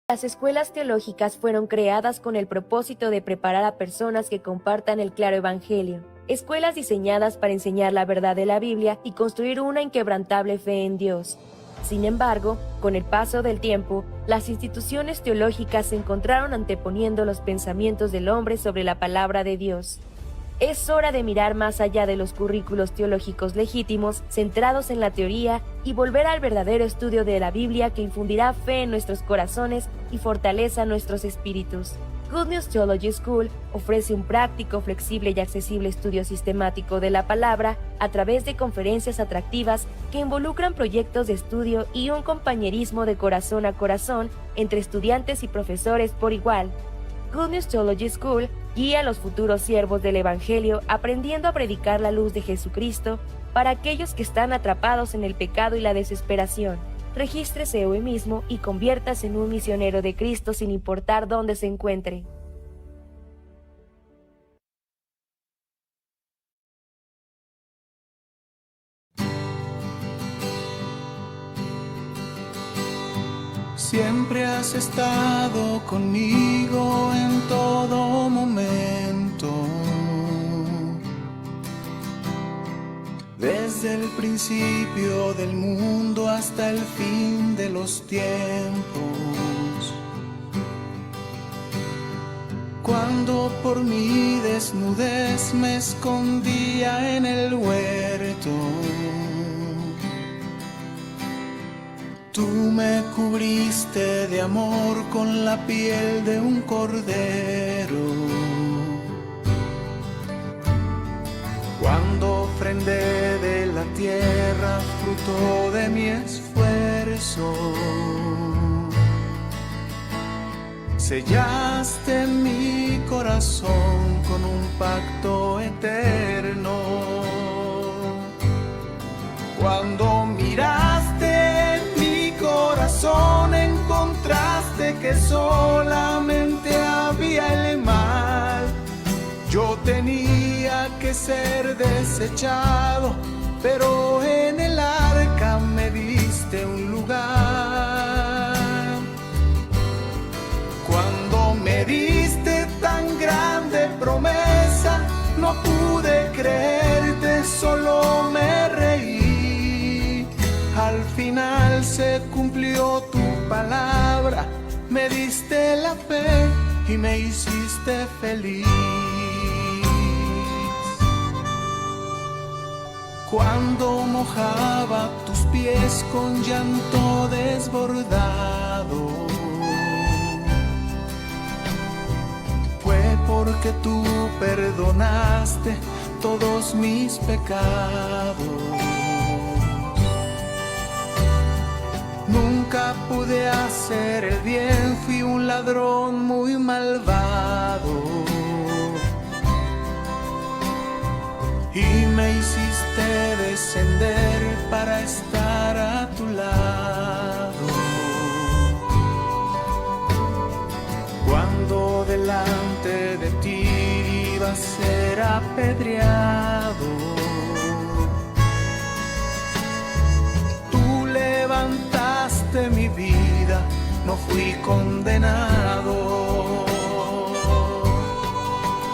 Las escuelas teológicas fueron creadas con el propósito de preparar a personas que compartan el claro evangelio. Escuelas diseñadas para enseñar la verdad de la Biblia y construir una inquebrantable fe en Dios. Sin embargo, con el paso del tiempo, las instituciones teológicas se encontraron anteponiendo los pensamientos del hombre sobre la palabra de Dios. Es hora de mirar más allá de los currículos teológicos legítimos, centrados en la teoría, y volver al verdadero estudio de la Biblia que infundirá fe en nuestros corazones y fortaleza nuestros espíritus. Good News Theology School ofrece un práctico, flexible y accesible estudio sistemático de la palabra a través de conferencias atractivas que involucran proyectos de estudio y un compañerismo de corazón a corazón entre estudiantes y profesores por igual. Good News Theology School guía a los futuros siervos del Evangelio aprendiendo a predicar la luz de Jesucristo para aquellos que están atrapados en el pecado y la desesperación. Regístrese hoy mismo y conviértase en un misionero de Cristo sin importar dónde se encuentre. Siempre has estado conmigo en todo momento. Desde el principio del mundo hasta el fin de los tiempos. Cuando por mi desnudez me escondía en el huerto, tú me cubriste de amor con la piel de un cordero. Cuando ofrendé de la tierra fruto de mi esfuerzo, sellaste mi corazón con un pacto eterno. Cuando miraste mi corazón, encontraste que solamente había el mal. Yo tenía que ser desechado, pero en el arca me diste un lugar. Cuando me diste tan grande promesa, no pude creerte, solo me reí. Al final se cumplió tu palabra, me diste la fe y me hiciste feliz. Cuando mojaba tus pies con llanto desbordado, fue porque tú perdonaste todos mis pecados. Nunca pude hacer el bien, fui un ladrón muy malvado. Y me hiciste descender para estar a tu lado. Cuando delante de ti iba a ser apedreado, tú levantaste mi vida, no fui condenado.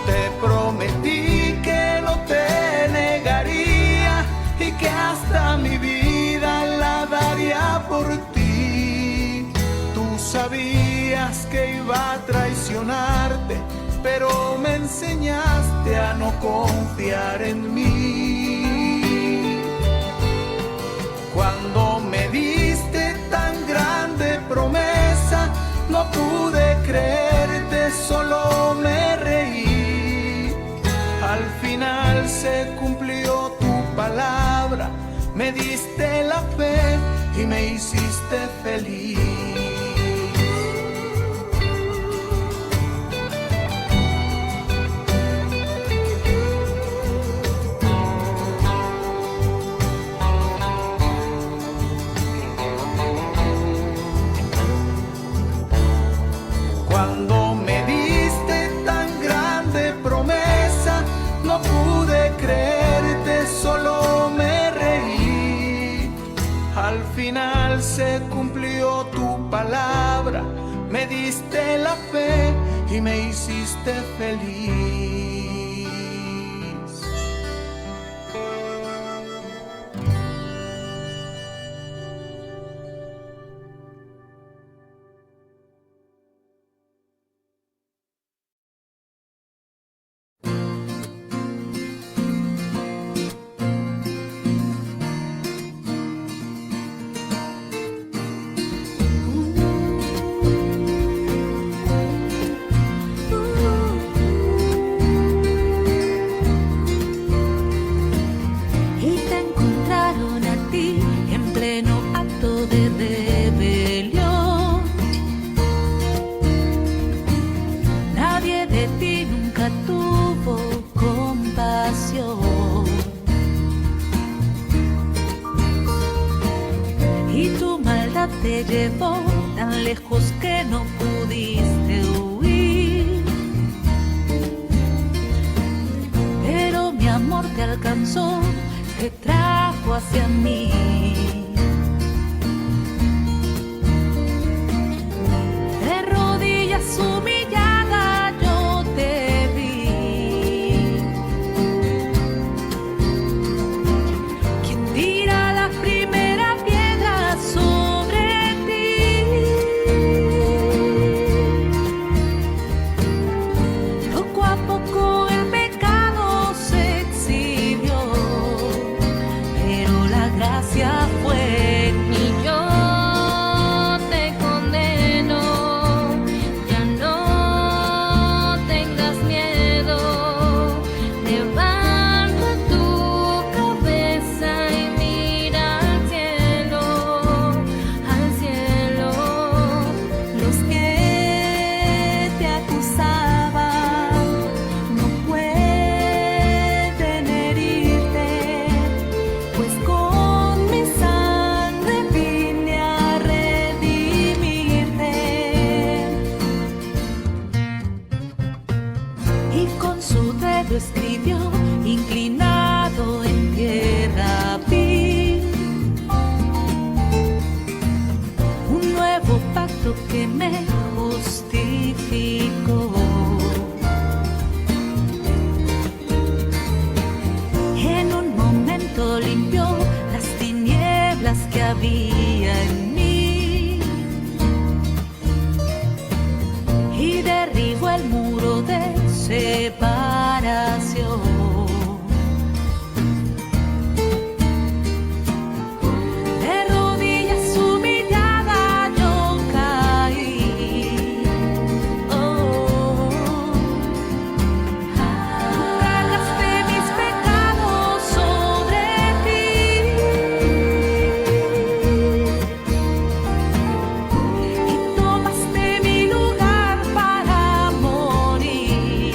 Te prometí que no te negaría y que hasta mi vida la daría por ti. Tú sabías que iba a traicionarte, pero me enseñaste a no confiar en mí. Cuando me diste tan grande promesa, no pude creerte, solo me reí. Al final se cumplió tu palabra, me diste la fe y me hiciste feliz. Cuando me diste tan grande promesa, no pude creerte, solo me reí. Al final se cumplió tu palabra, me me diste la fe y me hiciste feliz. Te llevó tan lejos que no pudiste huir, pero mi amor te alcanzó, te trajo hacia mí. De rodillas humillada yo te vi. ¿Quién tira la primera piedra sobre escribió inclinado en tierra vil un nuevo pacto que me justificó. En un momento limpió las tinieblas que había en mí y derribó el muro de separación. De rodillas humillada yo caí. Oh, cargaste mis pecados sobre ti y tomaste mi lugar para morir.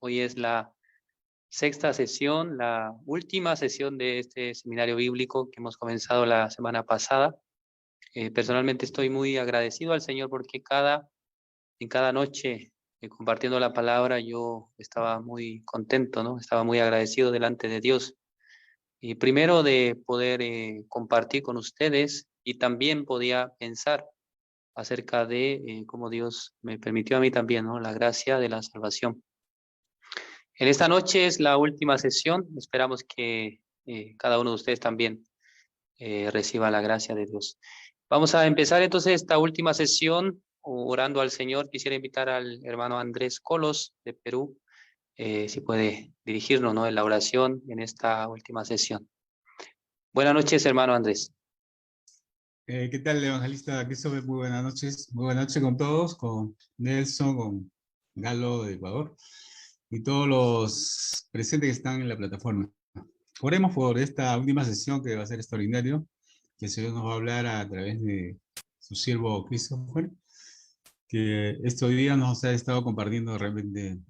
Hoy es la sexta sesión, la última sesión de este seminario bíblico que hemos comenzado la semana pasada. Personalmente estoy muy agradecido al Señor porque en cada noche compartiendo la palabra yo estaba muy contento, ¿no? Estaba muy agradecido delante de Dios. Y primero de poder compartir con ustedes y también podía pensar acerca de cómo Dios me permitió a mí también, ¿no? La gracia de la salvación. En esta noche es la última sesión. Esperamos que cada uno de ustedes también reciba la gracia de Dios. Vamos a empezar entonces esta última sesión orando al Señor. Quisiera invitar al hermano Andrés Colos de Perú, si puede dirigirnos, ¿no?, en la oración en esta última sesión. Buenas noches, hermano Andrés. ¿Qué tal, evangelista Christopher? Muy buenas noches. Muy buenas noches con todos, con Nelson, con Galo de Ecuador y todos los presentes que están en la plataforma. Oremos por esta última sesión que va a ser extraordinario, que el Señor nos va a hablar a través de su siervo Christopher, que estos días nos ha estado compartiendo realmente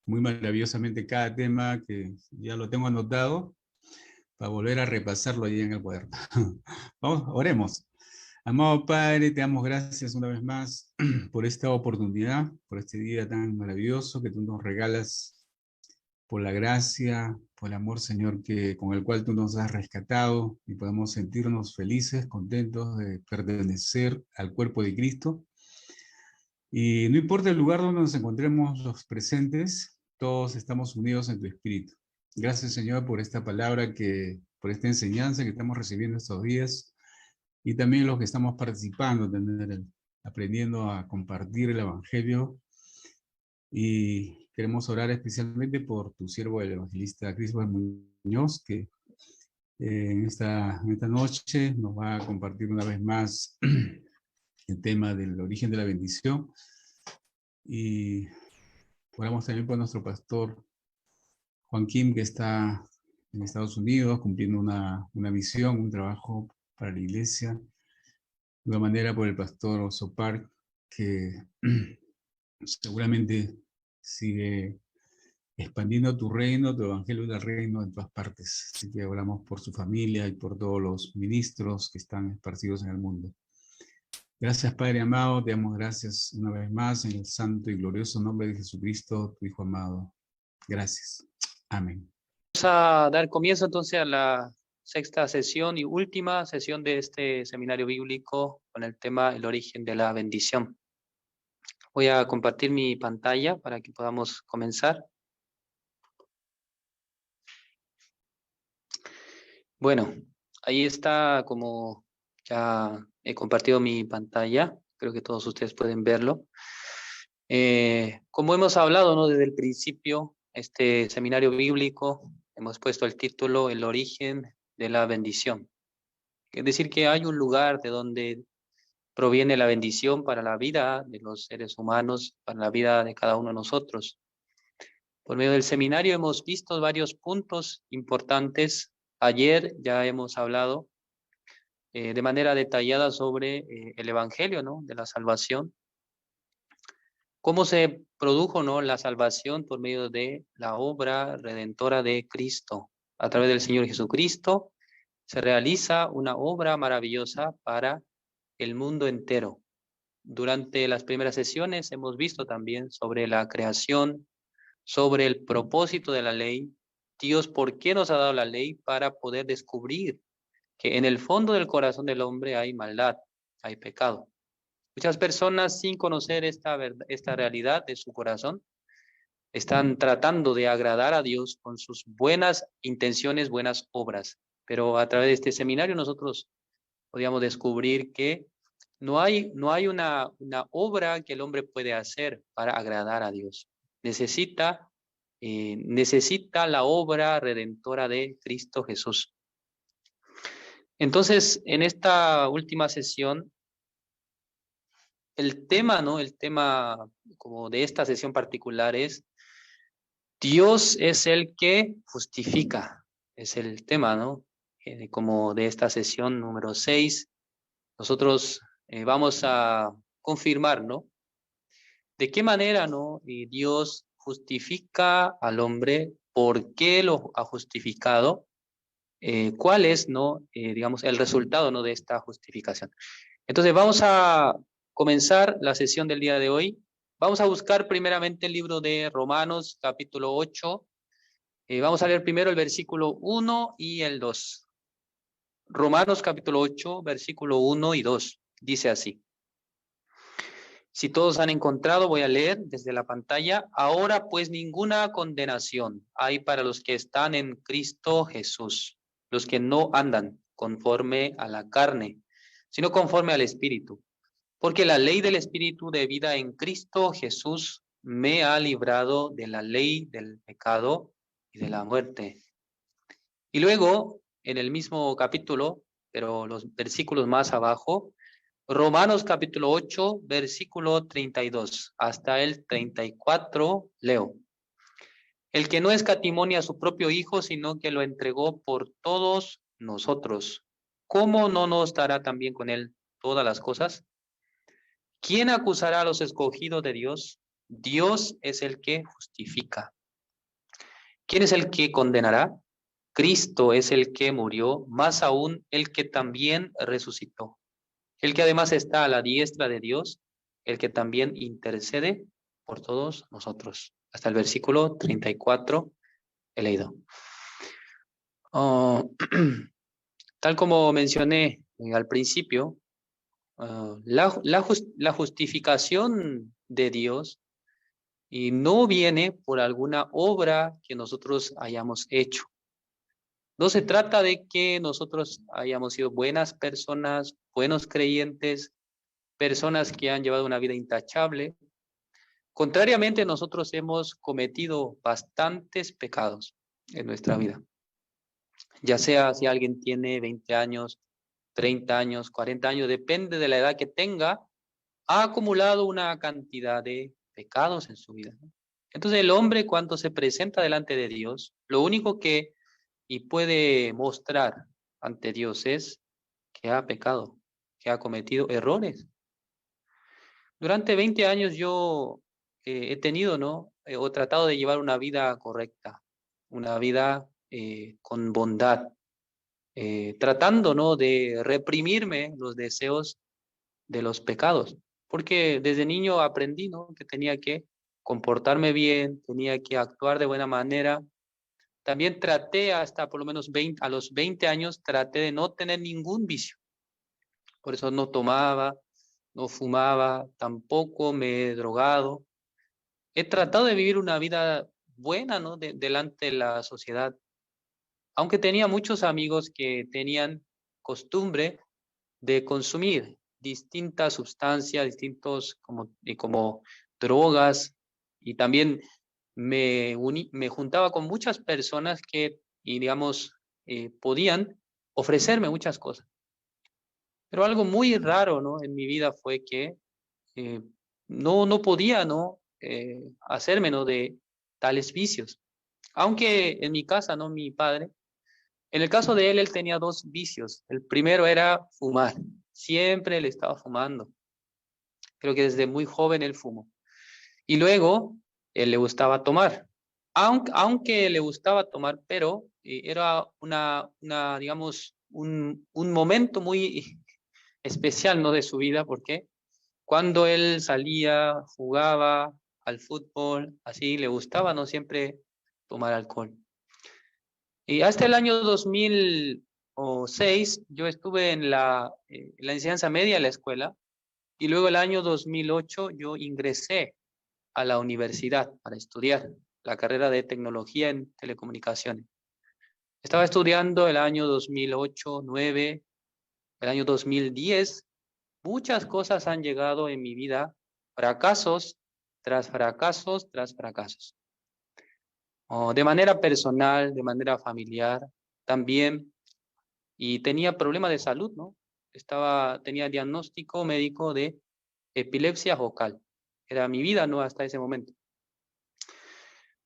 muy maravillosamente cada tema, que ya lo tengo anotado para volver a repasarlo allí en el cuaderno. Vamos, oremos. Amado Padre, te damos gracias una vez más por esta oportunidad, por este día tan maravilloso que tú nos regalas, por la gracia, por el amor, Señor, con el cual tú nos has rescatado y podemos sentirnos felices, contentos de pertenecer al cuerpo de Cristo. Y no importa el lugar donde nos encontremos los presentes, todos estamos unidos en tu espíritu. Gracias, Señor, por esta palabra, por esta enseñanza que estamos recibiendo estos días, y también los que estamos participando, aprendiendo a compartir el Evangelio. Y queremos orar especialmente por tu siervo, el evangelista Christopher Muñoz, que en esta noche nos va a compartir una vez más el tema del origen de la bendición. Y oramos también por nuestro pastor Juan Kim, que está en Estados Unidos cumpliendo una misión, un trabajo para la iglesia. De una manera por el pastor Osopar, que seguramente sigue expandiendo tu reino, tu evangelio del reino en todas partes. Así que oramos por su familia y por todos los ministros que están esparcidos en el mundo. Gracias, Padre amado, te damos gracias una vez más en el santo y glorioso nombre de Jesucristo, tu Hijo amado. Gracias. Amén. Vamos a dar comienzo entonces a la sexta sesión y última sesión de este seminario bíblico con el tema el origen de la bendición. Voy a compartir mi pantalla para que podamos comenzar. Bueno, ahí está, como ya he compartido mi pantalla, creo que todos ustedes pueden verlo. Como hemos hablado, ¿no?, desde el principio, este seminario bíblico, hemos puesto el título El origen de la bendición. Es decir, que hay un lugar de donde proviene la bendición para la vida de los seres humanos, para la vida de cada uno de nosotros. Por medio del seminario hemos visto varios puntos importantes. Ayer ya hemos hablado de manera detallada sobre el evangelio, ¿no?, de la salvación. Cómo se produjo, ¿no?, la salvación por medio de la obra redentora de Cristo. A través del Señor Jesucristo se realiza una obra maravillosa para el mundo entero. Durante las primeras sesiones hemos visto también sobre la creación, sobre el propósito de la ley. Dios, ¿por qué nos ha dado la ley? Para poder descubrir que en el fondo del corazón del hombre hay maldad, hay pecado. Muchas personas, sin conocer esta realidad de su corazón, están tratando de agradar a Dios con sus buenas intenciones, buenas obras. Pero a través de este seminario nosotros podíamos descubrir que no hay una obra que el hombre puede hacer para agradar a Dios. Necesita la obra redentora de Cristo Jesús. Entonces, en esta última sesión, el tema como de esta sesión particular es Dios es el que justifica. Es el tema, ¿no?, como de esta sesión número 6. Nosotros vamos a confirmar, ¿no?, de qué manera, ¿no?, Dios justifica al hombre, por qué lo ha justificado, cuál es, ¿no? Digamos, el resultado, ¿no? de esta justificación. Entonces vamos a comenzar la sesión del día de hoy. Vamos a buscar primeramente el libro de Romanos, capítulo 8. Vamos a leer primero el versículo 1 y el 2. Romanos capítulo 8, versículo 1 y 2. Dice así. Si todos han encontrado, voy a leer desde la pantalla. Ahora pues ninguna condenación hay para los que están en Cristo Jesús, los que no andan conforme a la carne, sino conforme al Espíritu. Porque la ley del Espíritu de vida en Cristo Jesús me ha librado de la ley del pecado y de la muerte. Y luego, en el mismo capítulo, pero los versículos más abajo, Romanos capítulo 8, versículo 32, hasta el 34, leo. El que no escatimonia a su propio Hijo, sino que lo entregó por todos nosotros, ¿cómo no nos dará también con él todas las cosas? ¿Quién acusará a los escogidos de Dios? Dios es el que justifica. ¿Quién es el que condenará? Cristo es el que murió, más aún el que también resucitó. El que además está a la diestra de Dios, el que también intercede por todos nosotros. Hasta el versículo 34 he leído. Tal como mencioné al principio, la justificación de Dios y no viene por alguna obra que nosotros hayamos hecho. No se trata de que nosotros hayamos sido buenas personas, buenos creyentes, personas que han llevado una vida intachable. Contrariamente, nosotros hemos cometido bastantes pecados en nuestra vida. Ya sea si alguien tiene 20 años, 30 años, 40 años, depende de la edad que tenga, ha acumulado una cantidad de pecados en su vida. Entonces el hombre cuando se presenta delante de Dios, lo único que puede mostrar ante Dios es que ha pecado, que ha cometido errores. Durante 20 años yo he tenido, ¿no? O tratado de llevar una vida correcta, una vida con bondad, tratando, ¿no? de reprimirme los deseos de los pecados, porque desde niño aprendí, ¿no? que tenía que comportarme bien, tenía que actuar de buena manera. También traté hasta por lo menos a los 20 años, traté de no tener ningún vicio. Por eso no tomaba, no fumaba, tampoco me he drogado. He tratado de vivir una vida buena, ¿no? delante de la sociedad. Aunque tenía muchos amigos que tenían costumbre de consumir distintas sustancias, distintos como drogas, y también me juntaba con muchas personas que, digamos, podían ofrecerme muchas cosas. Pero algo muy raro, ¿no? en mi vida fue que no podía, ¿no? hacerme, ¿no? de tales vicios. Aunque en mi casa, ¿no? Mi padre, en el caso de él tenía dos vicios. El primero era fumar. Siempre él estaba fumando. Creo que desde muy joven él fumó. Y luego él le gustaba tomar. Aunque le gustaba tomar, pero era digamos, un momento muy especial, ¿no? de su vida, porque cuando él salía, jugaba al fútbol, así le gustaba, ¿no? siempre tomar alcohol. Y hasta el año 2006 yo estuve en la enseñanza media de la escuela, y luego el año 2008 yo ingresé a la universidad para estudiar la carrera de tecnología en telecomunicaciones. Estaba estudiando el año 2008, 2009, el año 2010. Muchas cosas han llegado en mi vida, fracasos tras fracasos tras fracasos. De manera personal, de manera familiar también, y tenía problemas de salud, ¿no? Tenía diagnóstico médico de epilepsia focal. Era mi vida, ¿no? Hasta ese momento.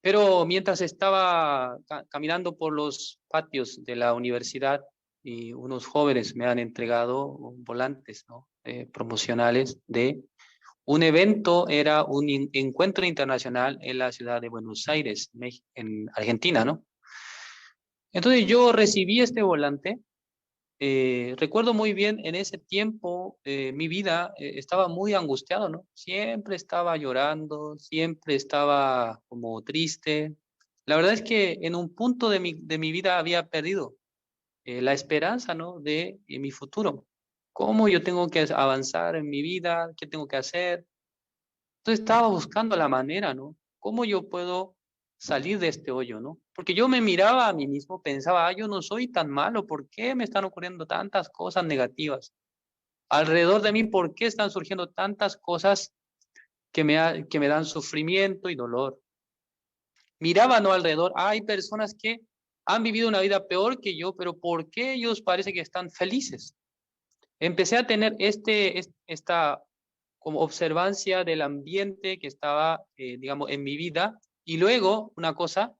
Pero mientras estaba caminando por los patios de la universidad, y unos jóvenes me han entregado volantes, ¿no? Promocionales de Un evento era un encuentro internacional en la ciudad de Buenos Aires, en Argentina, ¿no? Entonces yo recibí este volante. Recuerdo muy bien, en ese tiempo mi vida estaba muy angustiado, ¿no? Siempre estaba llorando, siempre estaba como triste. La verdad es que en un punto de mi vida había perdido la esperanza, ¿no? De mi futuro. ¿Cómo yo tengo que avanzar en mi vida? ¿Qué tengo que hacer? Entonces estaba buscando la manera, ¿no? ¿Cómo yo puedo salir de este hoyo, ¿no? Porque yo me miraba a mí mismo, pensaba, yo no soy tan malo, ¿por qué me están ocurriendo tantas cosas negativas? Alrededor de mí, ¿por qué están surgiendo tantas cosas que me dan sufrimiento y dolor? Miraba, ¿no? Alrededor, hay personas que han vivido una vida peor que yo, pero ¿por qué ellos parece que están felices? Empecé a tener esta como observancia del ambiente que estaba, digamos, en mi vida. Y luego, una cosa,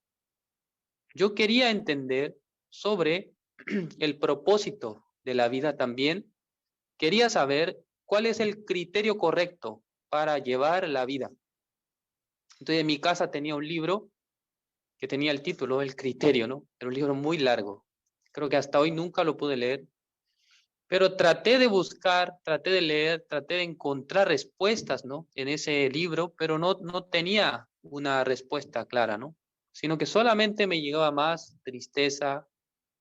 yo quería entender sobre el propósito de la vida también. Quería saber cuál es el criterio correcto para llevar la vida. Entonces, en mi casa tenía un libro que tenía el título, El Criterio, ¿no? Era un libro muy largo. Creo que hasta hoy nunca lo pude leer. Pero traté de buscar, traté de leer, traté de encontrar respuestas, ¿no? En ese libro, pero no tenía una respuesta clara, ¿no? Sino que solamente me llegaba más tristeza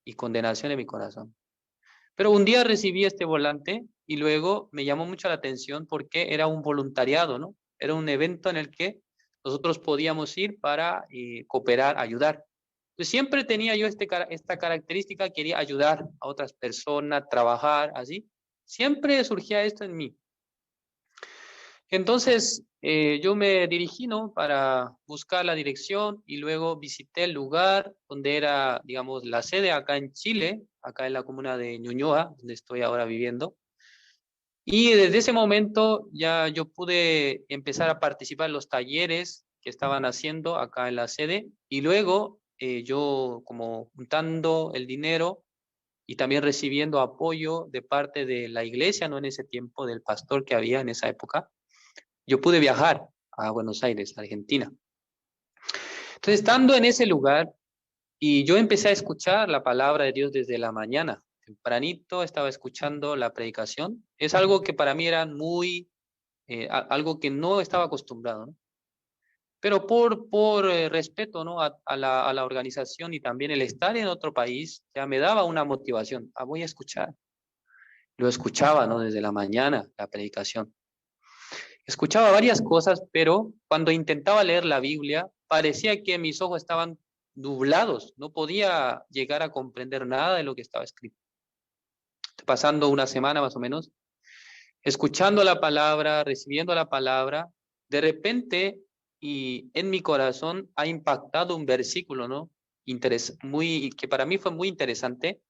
y condenación en mi corazón. Pero un día recibí este volante y luego me llamó mucho la atención porque era un voluntariado, ¿no? Era un evento en el que nosotros podíamos ir para cooperar, ayudar. Entonces, siempre tenía yo esta característica, quería ayudar a otras personas, trabajar, así. Siempre surgía esto en mí. Entonces, yo me dirigí, ¿no? Para buscar la dirección y luego visité el lugar donde era, digamos, la sede acá en Chile, acá en la comuna de Ñuñoa, donde estoy ahora viviendo. Y desde ese momento ya yo pude empezar a participar en los talleres que estaban haciendo acá en la sede y luego yo como juntando el dinero y también recibiendo apoyo de parte de la iglesia, no en ese tiempo, del pastor que había en esa época, yo pude viajar a Buenos Aires, Argentina. Entonces, estando en ese lugar, y yo empecé a escuchar la palabra de Dios desde la mañana, tempranito estaba escuchando la predicación, es algo que para mí era muy, algo que no estaba acostumbrado, ¿no? Pero por respeto, ¿no? a la organización y también el estar en otro país, ya me daba una motivación, voy a escuchar. Lo escuchaba, ¿no? Desde la mañana, la predicación. Escuchaba varias cosas, pero cuando intentaba leer la Biblia, parecía que mis ojos estaban nublados, no podía llegar a comprender nada de lo que estaba escrito. Pasando una semana más o menos, escuchando la palabra, recibiendo la palabra, de repente y en mi corazón ha impactado un versículo, ¿no? Que para mí fue muy interesante.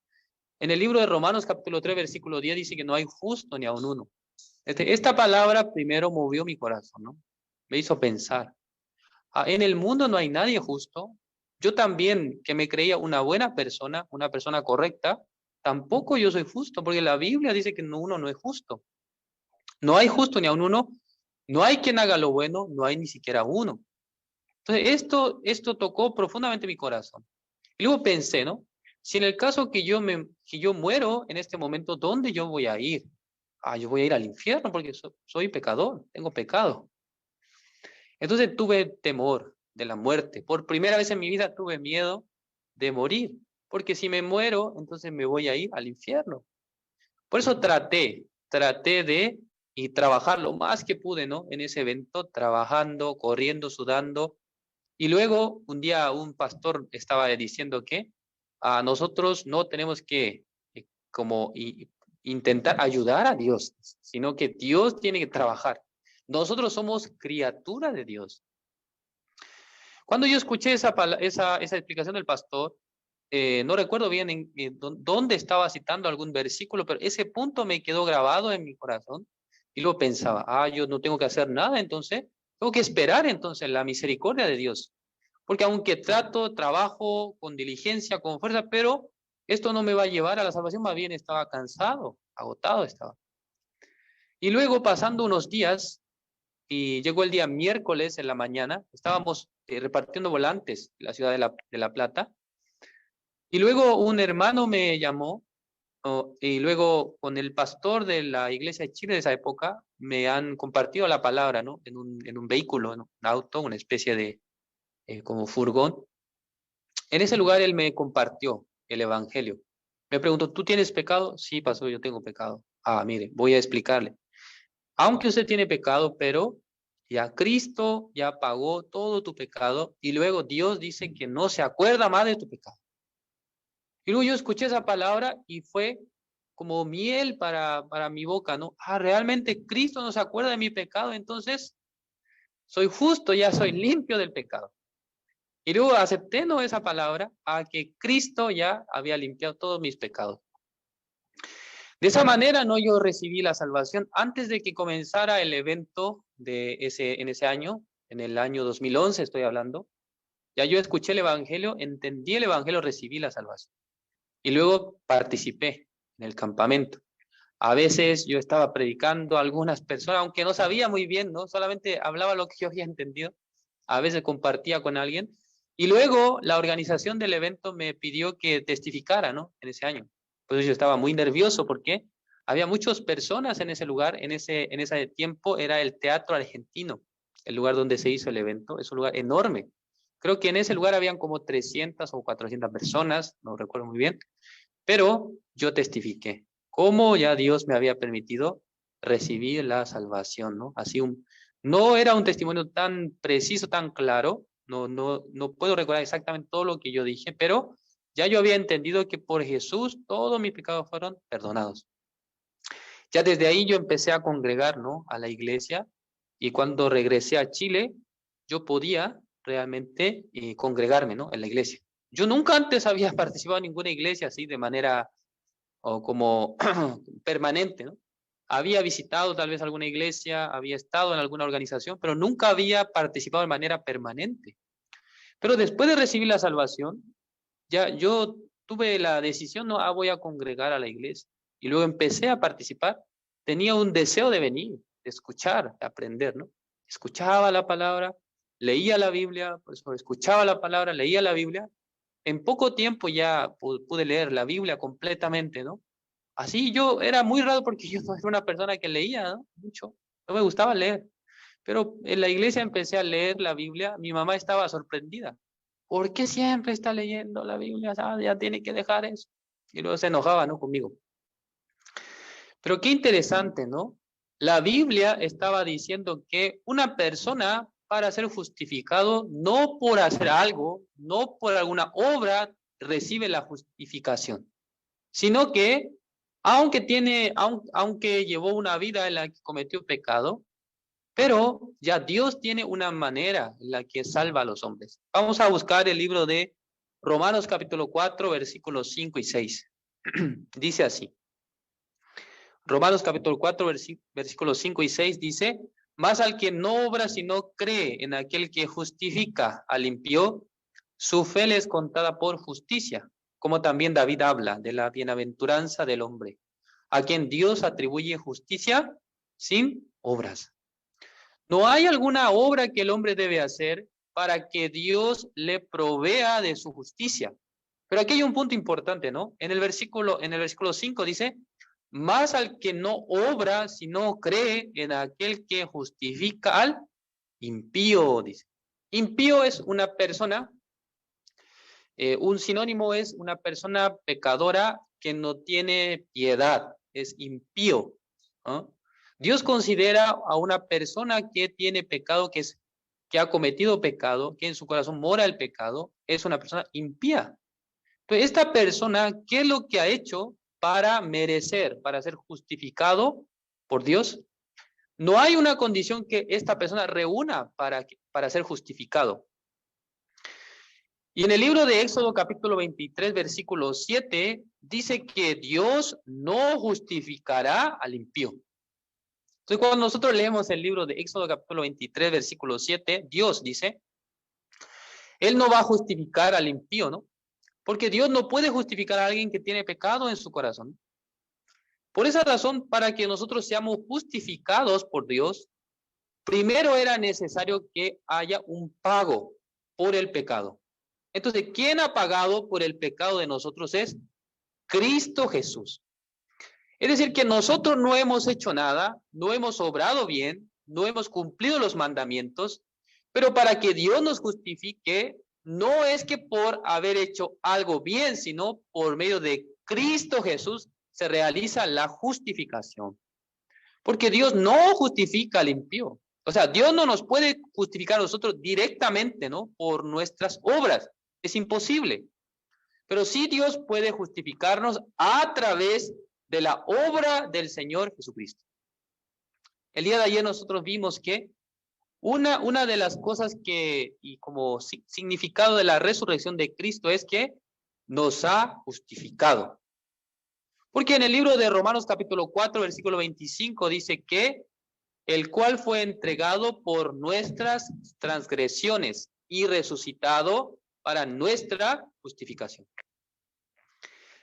En el libro de Romanos capítulo 3, versículo 10 dice que no hay justo ni aun uno. Esta palabra primero movió mi corazón, ¿no? Me hizo pensar. En el mundo no hay nadie justo. Yo también, que me creía una buena persona, una persona correcta, tampoco yo soy justo, porque la Biblia dice que uno no es justo. No hay justo ni aun uno, no hay quien haga lo bueno, no hay ni siquiera uno. Entonces, esto tocó profundamente mi corazón. Y luego pensé, ¿no? Si en el caso que yo muero en este momento, ¿dónde yo voy a ir? Yo voy a ir al infierno porque soy pecador, tengo pecado. Entonces tuve temor de la muerte. Por primera vez en mi vida tuve miedo de morir, porque si me muero, entonces me voy a ir al infierno. Por eso traté de trabajar lo más que pude, ¿no? En ese evento, trabajando, corriendo, sudando. Y luego un día un pastor estaba diciendo que nosotros no tenemos que intentar ayudar a Dios, sino que Dios tiene que trabajar. Nosotros somos criaturas de Dios. Cuando yo escuché esa explicación del pastor, no recuerdo bien dónde estaba citando algún versículo, pero ese punto me quedó grabado en mi corazón y luego pensaba, yo no tengo que hacer nada, entonces tengo que esperar entonces la misericordia de Dios. Porque aunque trabajo con diligencia, con fuerza, pero esto no me va a llevar a la salvación, más bien estaba cansado, agotado estaba. Y luego pasando unos días, y llegó el día miércoles en la mañana. Estábamos repartiendo volantes en la ciudad de La Plata. Y luego un hermano me llamó, y luego con el pastor de la iglesia de Chile de esa época me han compartido la palabra, ¿no? En un vehículo, ¿no? Un auto, una especie de como furgón. En ese lugar él me compartió el evangelio. Me preguntó, ¿tú tienes pecado? Sí, pastor, yo tengo pecado. Ah, mire, voy a explicarle. Aunque usted tiene pecado, pero ya Cristo ya pagó todo tu pecado y luego Dios dice que no se acuerda más de tu pecado. Y luego yo escuché esa palabra y fue como miel para mi boca, ¿no? Ah, realmente Cristo no se acuerda de mi pecado, entonces soy justo, ya soy limpio del pecado. Y luego acepté, ¿no?, esa palabra, a que Cristo ya había limpiado todos mis pecados. De esa manera, ¿no?, yo recibí la salvación antes de que comenzara el evento en ese año, en el año 2011 estoy hablando. Ya yo escuché el evangelio, entendí el evangelio, recibí la salvación. Y luego participé en el campamento. A veces yo estaba predicando a algunas personas, aunque no sabía muy bien, ¿no? Solamente hablaba lo que yo había entendido. A veces compartía con alguien. Y luego la organización del evento me pidió que testificara, ¿no?, en ese año. Pues yo estaba muy nervioso porque había muchas personas en ese lugar. En ese tiempo era el Teatro Argentino, el lugar donde se hizo el evento. Es un lugar enorme. Creo que en ese lugar habían como 300 o 400 personas, no recuerdo muy bien. Pero yo testifiqué cómo ya Dios me había permitido recibir la salvación, ¿no? Así no era un testimonio tan preciso, tan claro. No puedo recordar exactamente todo lo que yo dije, pero ya yo había entendido que por Jesús todos mis pecados fueron perdonados. Ya desde ahí yo empecé a congregar, ¿no?, a la iglesia, y cuando regresé a Chile, yo podía realmente congregarme, ¿no?, en la iglesia. Yo nunca antes había participado en ninguna iglesia así de manera como permanente, ¿no? Había visitado tal vez alguna iglesia, había estado en alguna organización, pero nunca había participado de manera permanente. Pero después de recibir la salvación, ya yo tuve la decisión, no, voy a congregar a la iglesia. Y luego empecé a participar. Tenía un deseo de venir, de escuchar, de aprender, ¿no? Escuchaba la palabra, leía la Biblia, pues escuchaba la palabra, leía la Biblia. En poco tiempo ya pude leer la Biblia completamente, ¿no? Así yo era muy raro porque yo no era una persona que leía, ¿no?, mucho. No me gustaba leer. Pero en la iglesia empecé a leer la Biblia. Mi mamá estaba sorprendida. ¿Por qué siempre está leyendo la Biblia? Ya tiene que dejar eso. Y luego se enojaba, ¿no?, conmigo. Pero qué interesante, ¿no? La Biblia estaba diciendo que una persona, para ser justificado, no por hacer algo, no por alguna obra, recibe la justificación, sino que aunque llevó una vida en la que cometió pecado, pero ya Dios tiene una manera en la que salva a los hombres. Vamos a buscar el libro de Romanos capítulo 4, versículos 5 y 6. Dice así. Romanos capítulo 4, versículos 5 y 6 dice: mas al que no obra sino cree en aquel que justifica al impío, su fe le es contada por justicia, como también David habla de la bienaventuranza del hombre, a quien Dios atribuye justicia sin obras. No hay alguna obra que el hombre debe hacer para que Dios le provea de su justicia. Pero aquí hay un punto importante, ¿no? En el versículo 5 dice: más al que no obra, sino cree en aquel que justifica al impío, dice. Impío es una persona, un sinónimo es una persona pecadora que no tiene piedad, es impío, ¿no? Dios considera a una persona que tiene pecado, que ha cometido pecado, que en su corazón mora el pecado, es una persona impía. Entonces, esta persona, ¿qué es lo que ha hecho para merecer, para ser justificado por Dios? No hay una condición que esta persona reúna para ser justificado. Y en el libro de Éxodo capítulo 23, versículo 7, dice que Dios no justificará al impío. Entonces, cuando nosotros leemos el libro de Éxodo capítulo 23, versículo 7, Dios dice, Él no va a justificar al impío, ¿no? Porque Dios no puede justificar a alguien que tiene pecado en su corazón. Por esa razón, para que nosotros seamos justificados por Dios, primero era necesario que haya un pago por el pecado. Entonces, ¿quién ha pagado por el pecado de nosotros? Es Cristo Jesús. Es decir, que nosotros no hemos hecho nada, no hemos obrado bien, no hemos cumplido los mandamientos, pero para que Dios nos justifique, no es que por haber hecho algo bien, sino por medio de Cristo Jesús se realiza la justificación. Porque Dios no justifica al impío. O sea, Dios no nos puede justificar a nosotros directamente, ¿no? Por nuestras obras. Es imposible. Pero sí Dios puede justificarnos a través de la obra del Señor Jesucristo. El día de ayer nosotros vimos que una de las cosas que, y como significado de la resurrección de Cristo, es que nos ha justificado. Porque en el libro de Romanos capítulo 4, versículo 25 dice que el cual fue entregado por nuestras transgresiones y resucitado para nuestra justificación.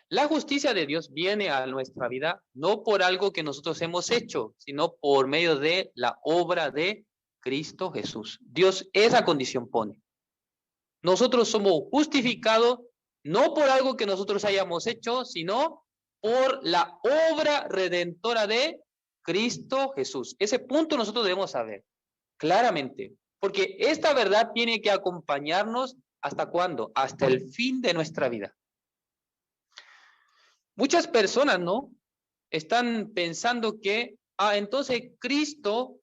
La justicia de Dios viene a nuestra vida no por algo que nosotros hemos hecho, sino por medio de la obra de Cristo Jesús. Dios esa condición pone. Nosotros somos justificados no por algo que nosotros hayamos hecho, sino por la obra redentora de Cristo Jesús. Ese punto nosotros debemos saber claramente, porque esta verdad tiene que acompañarnos ¿hasta cuándo? Hasta el fin de nuestra vida. Muchas personas, ¿no? Están pensando que, entonces Cristo,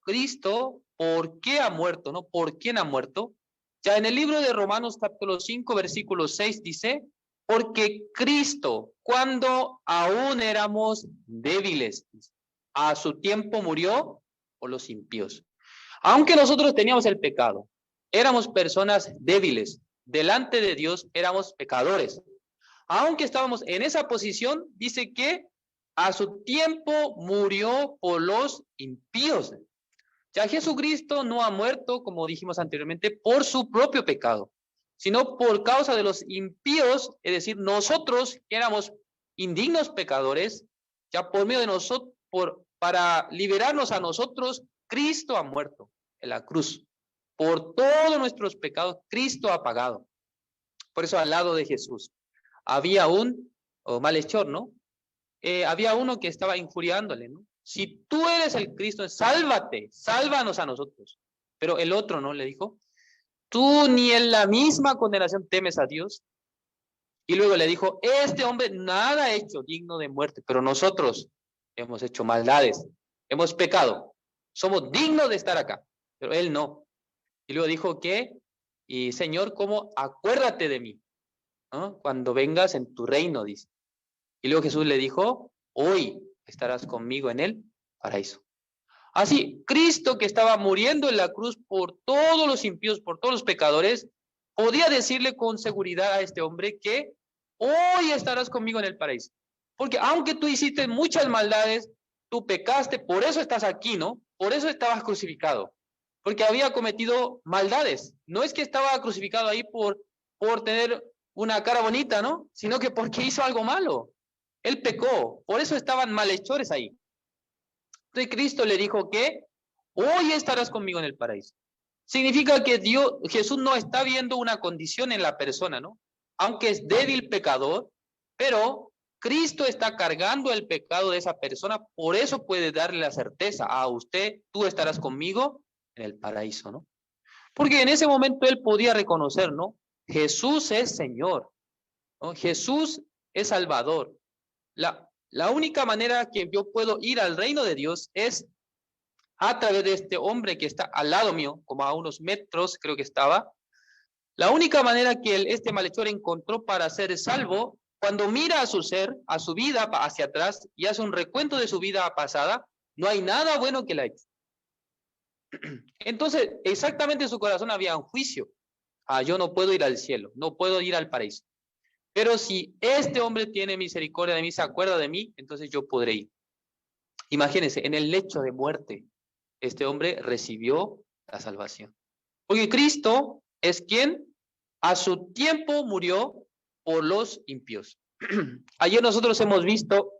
¿por qué ha muerto, no? ¿Por quién ha muerto? Ya en el libro de Romanos capítulo 5, versículo 6 dice, porque Cristo, cuando aún éramos débiles, a su tiempo murió por los impíos. Aunque nosotros teníamos el pecado, éramos personas débiles, delante de Dios éramos pecadores. Aunque estábamos en esa posición, dice que a su tiempo murió por los impíos. Ya Jesucristo no ha muerto, como dijimos anteriormente, por su propio pecado, sino por causa de los impíos, es decir, nosotros que éramos indignos pecadores, ya por medio de nosotros, para liberarnos a nosotros, Cristo ha muerto en la cruz. Por todos nuestros pecados, Cristo ha pagado. Por eso al lado de Jesús había un malhechor, ¿no? Había uno que estaba injuriándole, ¿no? Si tú eres el Cristo, sálvate, sálvanos a nosotros. Pero el otro, ¿no? Le dijo, tú ni en la misma condenación temes a Dios. Y luego le dijo, este hombre nada ha hecho digno de muerte, pero nosotros hemos hecho maldades, hemos pecado, somos dignos de estar acá, pero él no. Y luego dijo que, y Señor, ¿cómo? Acuérdate de mí, ¿no? Cuando vengas en tu reino, dice. Y luego Jesús le dijo, hoy estarás conmigo en el paraíso. Así, Cristo, que estaba muriendo en la cruz por todos los impíos, por todos los pecadores, podía decirle con seguridad a este hombre que hoy estarás conmigo en el paraíso. Porque aunque tú hiciste muchas maldades, tú pecaste, por eso estás aquí, ¿no? Por eso estabas crucificado. Porque había cometido maldades. No es que estaba crucificado ahí por tener una cara bonita, ¿no? Sino que porque hizo algo malo. Él pecó. Por eso estaban malhechores ahí. Entonces Cristo le dijo que hoy estarás conmigo en el paraíso. Significa que Jesús no está viendo una condición en la persona, ¿no? Aunque es débil pecador, pero Cristo está cargando el pecado de esa persona, por eso puede darle la certeza a usted, tú estarás conmigo en el paraíso, ¿no? Porque en ese momento él podía reconocer, ¿no? Jesús es Señor, ¿no? Jesús es Salvador. La única manera que yo puedo ir al reino de Dios es a través de este hombre que está al lado mío, como a unos metros creo que estaba. La única manera que este malhechor encontró para ser salvo, cuando mira a su ser, a su vida hacia atrás y hace un recuento de su vida pasada, no hay nada bueno que le ha hecho. Entonces, exactamente en su corazón había un juicio. Yo no puedo ir al cielo, no puedo ir al paraíso. Pero si este hombre tiene misericordia de mí, se acuerda de mí, entonces yo podré ir. Imagínense, en el lecho de muerte, este hombre recibió la salvación. Porque Cristo es quien a su tiempo murió por los impíos. Ayer nosotros hemos visto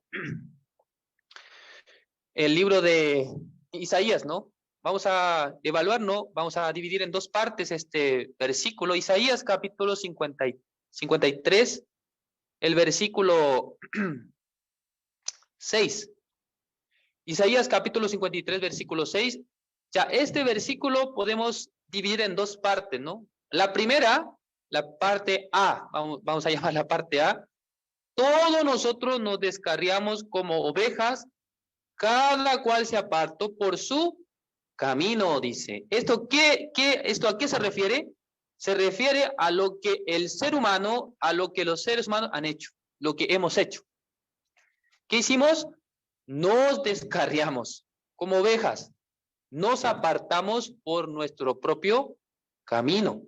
el libro de Isaías, ¿no? vamos a evaluar, ¿no? Vamos a dividir en dos partes este versículo. Isaías capítulo 53, el versículo 6. Isaías capítulo 53, versículo 6. Ya este versículo podemos dividir en dos partes, ¿no? La primera, la parte A, vamos a llamar la parte A. Todos nosotros nos descarriamos como ovejas, cada cual se apartó por su camino, dice. ¿Esto a qué se refiere? Se refiere a lo que el ser humano, a lo que los seres humanos han hecho, lo que hemos hecho. ¿Qué hicimos? Nos descarriamos como ovejas, nos apartamos por nuestro propio camino.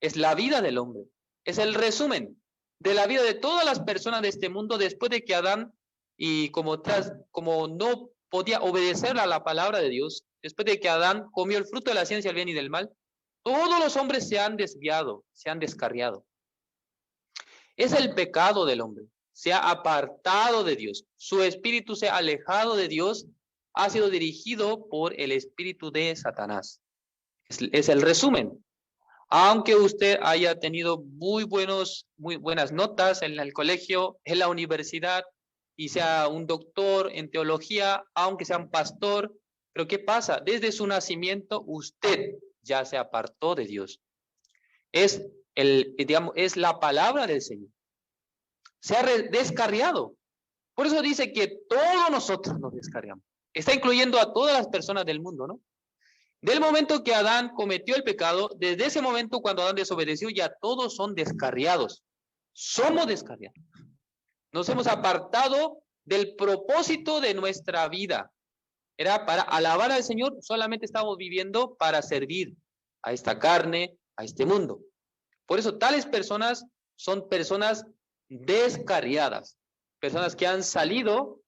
Es la vida del hombre, es el resumen de la vida de todas las personas de este mundo después de que Adán, y como no podía obedecer a la palabra de Dios, después de que Adán comió el fruto de la ciencia del bien y del mal, todos los hombres se han desviado, se han descarriado. Es el pecado del hombre. Se ha apartado de Dios, su espíritu se ha alejado de Dios, ha sido dirigido por el espíritu de Satanás. Es el resumen. Aunque usted haya tenido muy buenas notas en el colegio, en la universidad, y sea un doctor en teología, aunque sea un pastor, pero ¿qué pasa? Desde su nacimiento usted ya se apartó de Dios. Es la palabra del Señor. Se ha descarriado. Por eso dice que todos nosotros nos descarriamos. Está incluyendo a todas las personas del mundo, ¿no? Del momento que Adán cometió el pecado, desde ese momento cuando Adán desobedeció, ya todos son descarriados. Somos descarriados. Nos hemos apartado del propósito de nuestra vida. Era para alabar al Señor, solamente estamos viviendo para servir a esta carne, a este mundo. Por eso tales personas son personas descarriadas, personas que han salido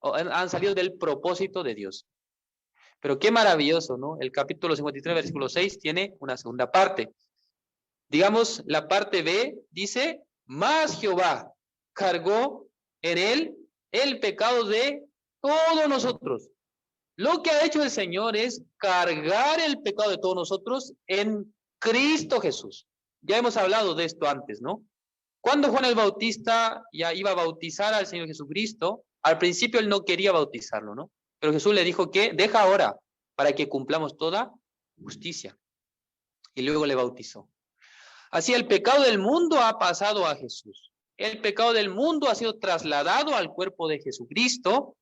del propósito de Dios. Pero qué maravilloso, ¿no? El capítulo 53, versículo 6 tiene una segunda parte. Digamos, la parte B dice, mas Jehová cargó en él el pecado de todos nosotros. Lo que ha hecho el Señor es cargar el pecado de todos nosotros en Cristo Jesús. Ya hemos hablado de esto antes, ¿no? Cuando Juan el Bautista ya iba a bautizar al Señor Jesucristo, al principio él no quería bautizarlo, ¿no? Pero Jesús le dijo que deja ahora para que cumplamos toda justicia. Y luego le bautizó. Así el pecado del mundo ha pasado a Jesús. El pecado del mundo ha sido trasladado al cuerpo de Jesucristo.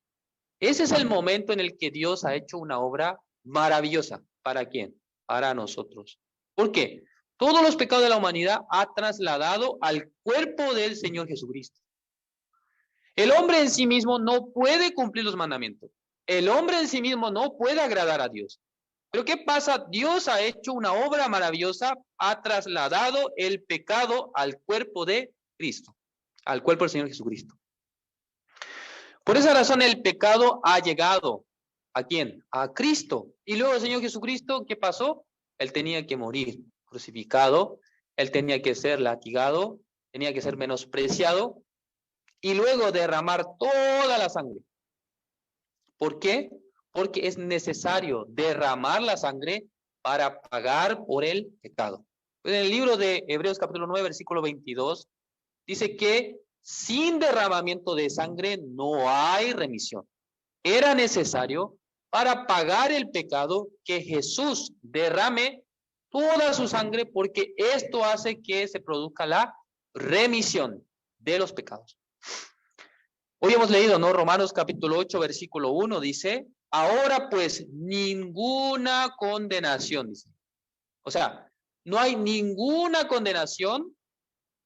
Ese es el momento en el que Dios ha hecho una obra maravillosa. ¿Para quién? Para nosotros. ¿Por qué? Todos los pecados de la humanidad ha trasladado al cuerpo del Señor Jesucristo. El hombre en sí mismo no puede cumplir los mandamientos. El hombre en sí mismo no puede agradar a Dios. Pero ¿qué pasa? Dios ha hecho una obra maravillosa, ha trasladado el pecado al cuerpo de Cristo, al cuerpo del Señor Jesucristo. Por esa razón el pecado ha llegado. ¿A quién? A Cristo. Y luego el Señor Jesucristo, ¿qué pasó? Él tenía que morir crucificado, él tenía que ser latigado, tenía que ser menospreciado y luego derramar toda la sangre. ¿Por qué? Porque es necesario derramar la sangre para pagar por el pecado. En el libro de Hebreos capítulo 9, versículo 22, dice que sin derramamiento de sangre no hay remisión. Era necesario para pagar el pecado que Jesús derrame toda su sangre, porque esto hace que se produzca la remisión de los pecados. Hoy hemos leído, ¿no? Romanos capítulo 8, versículo 1 dice, ahora pues ninguna condenación, dice. O sea, no hay ninguna condenación,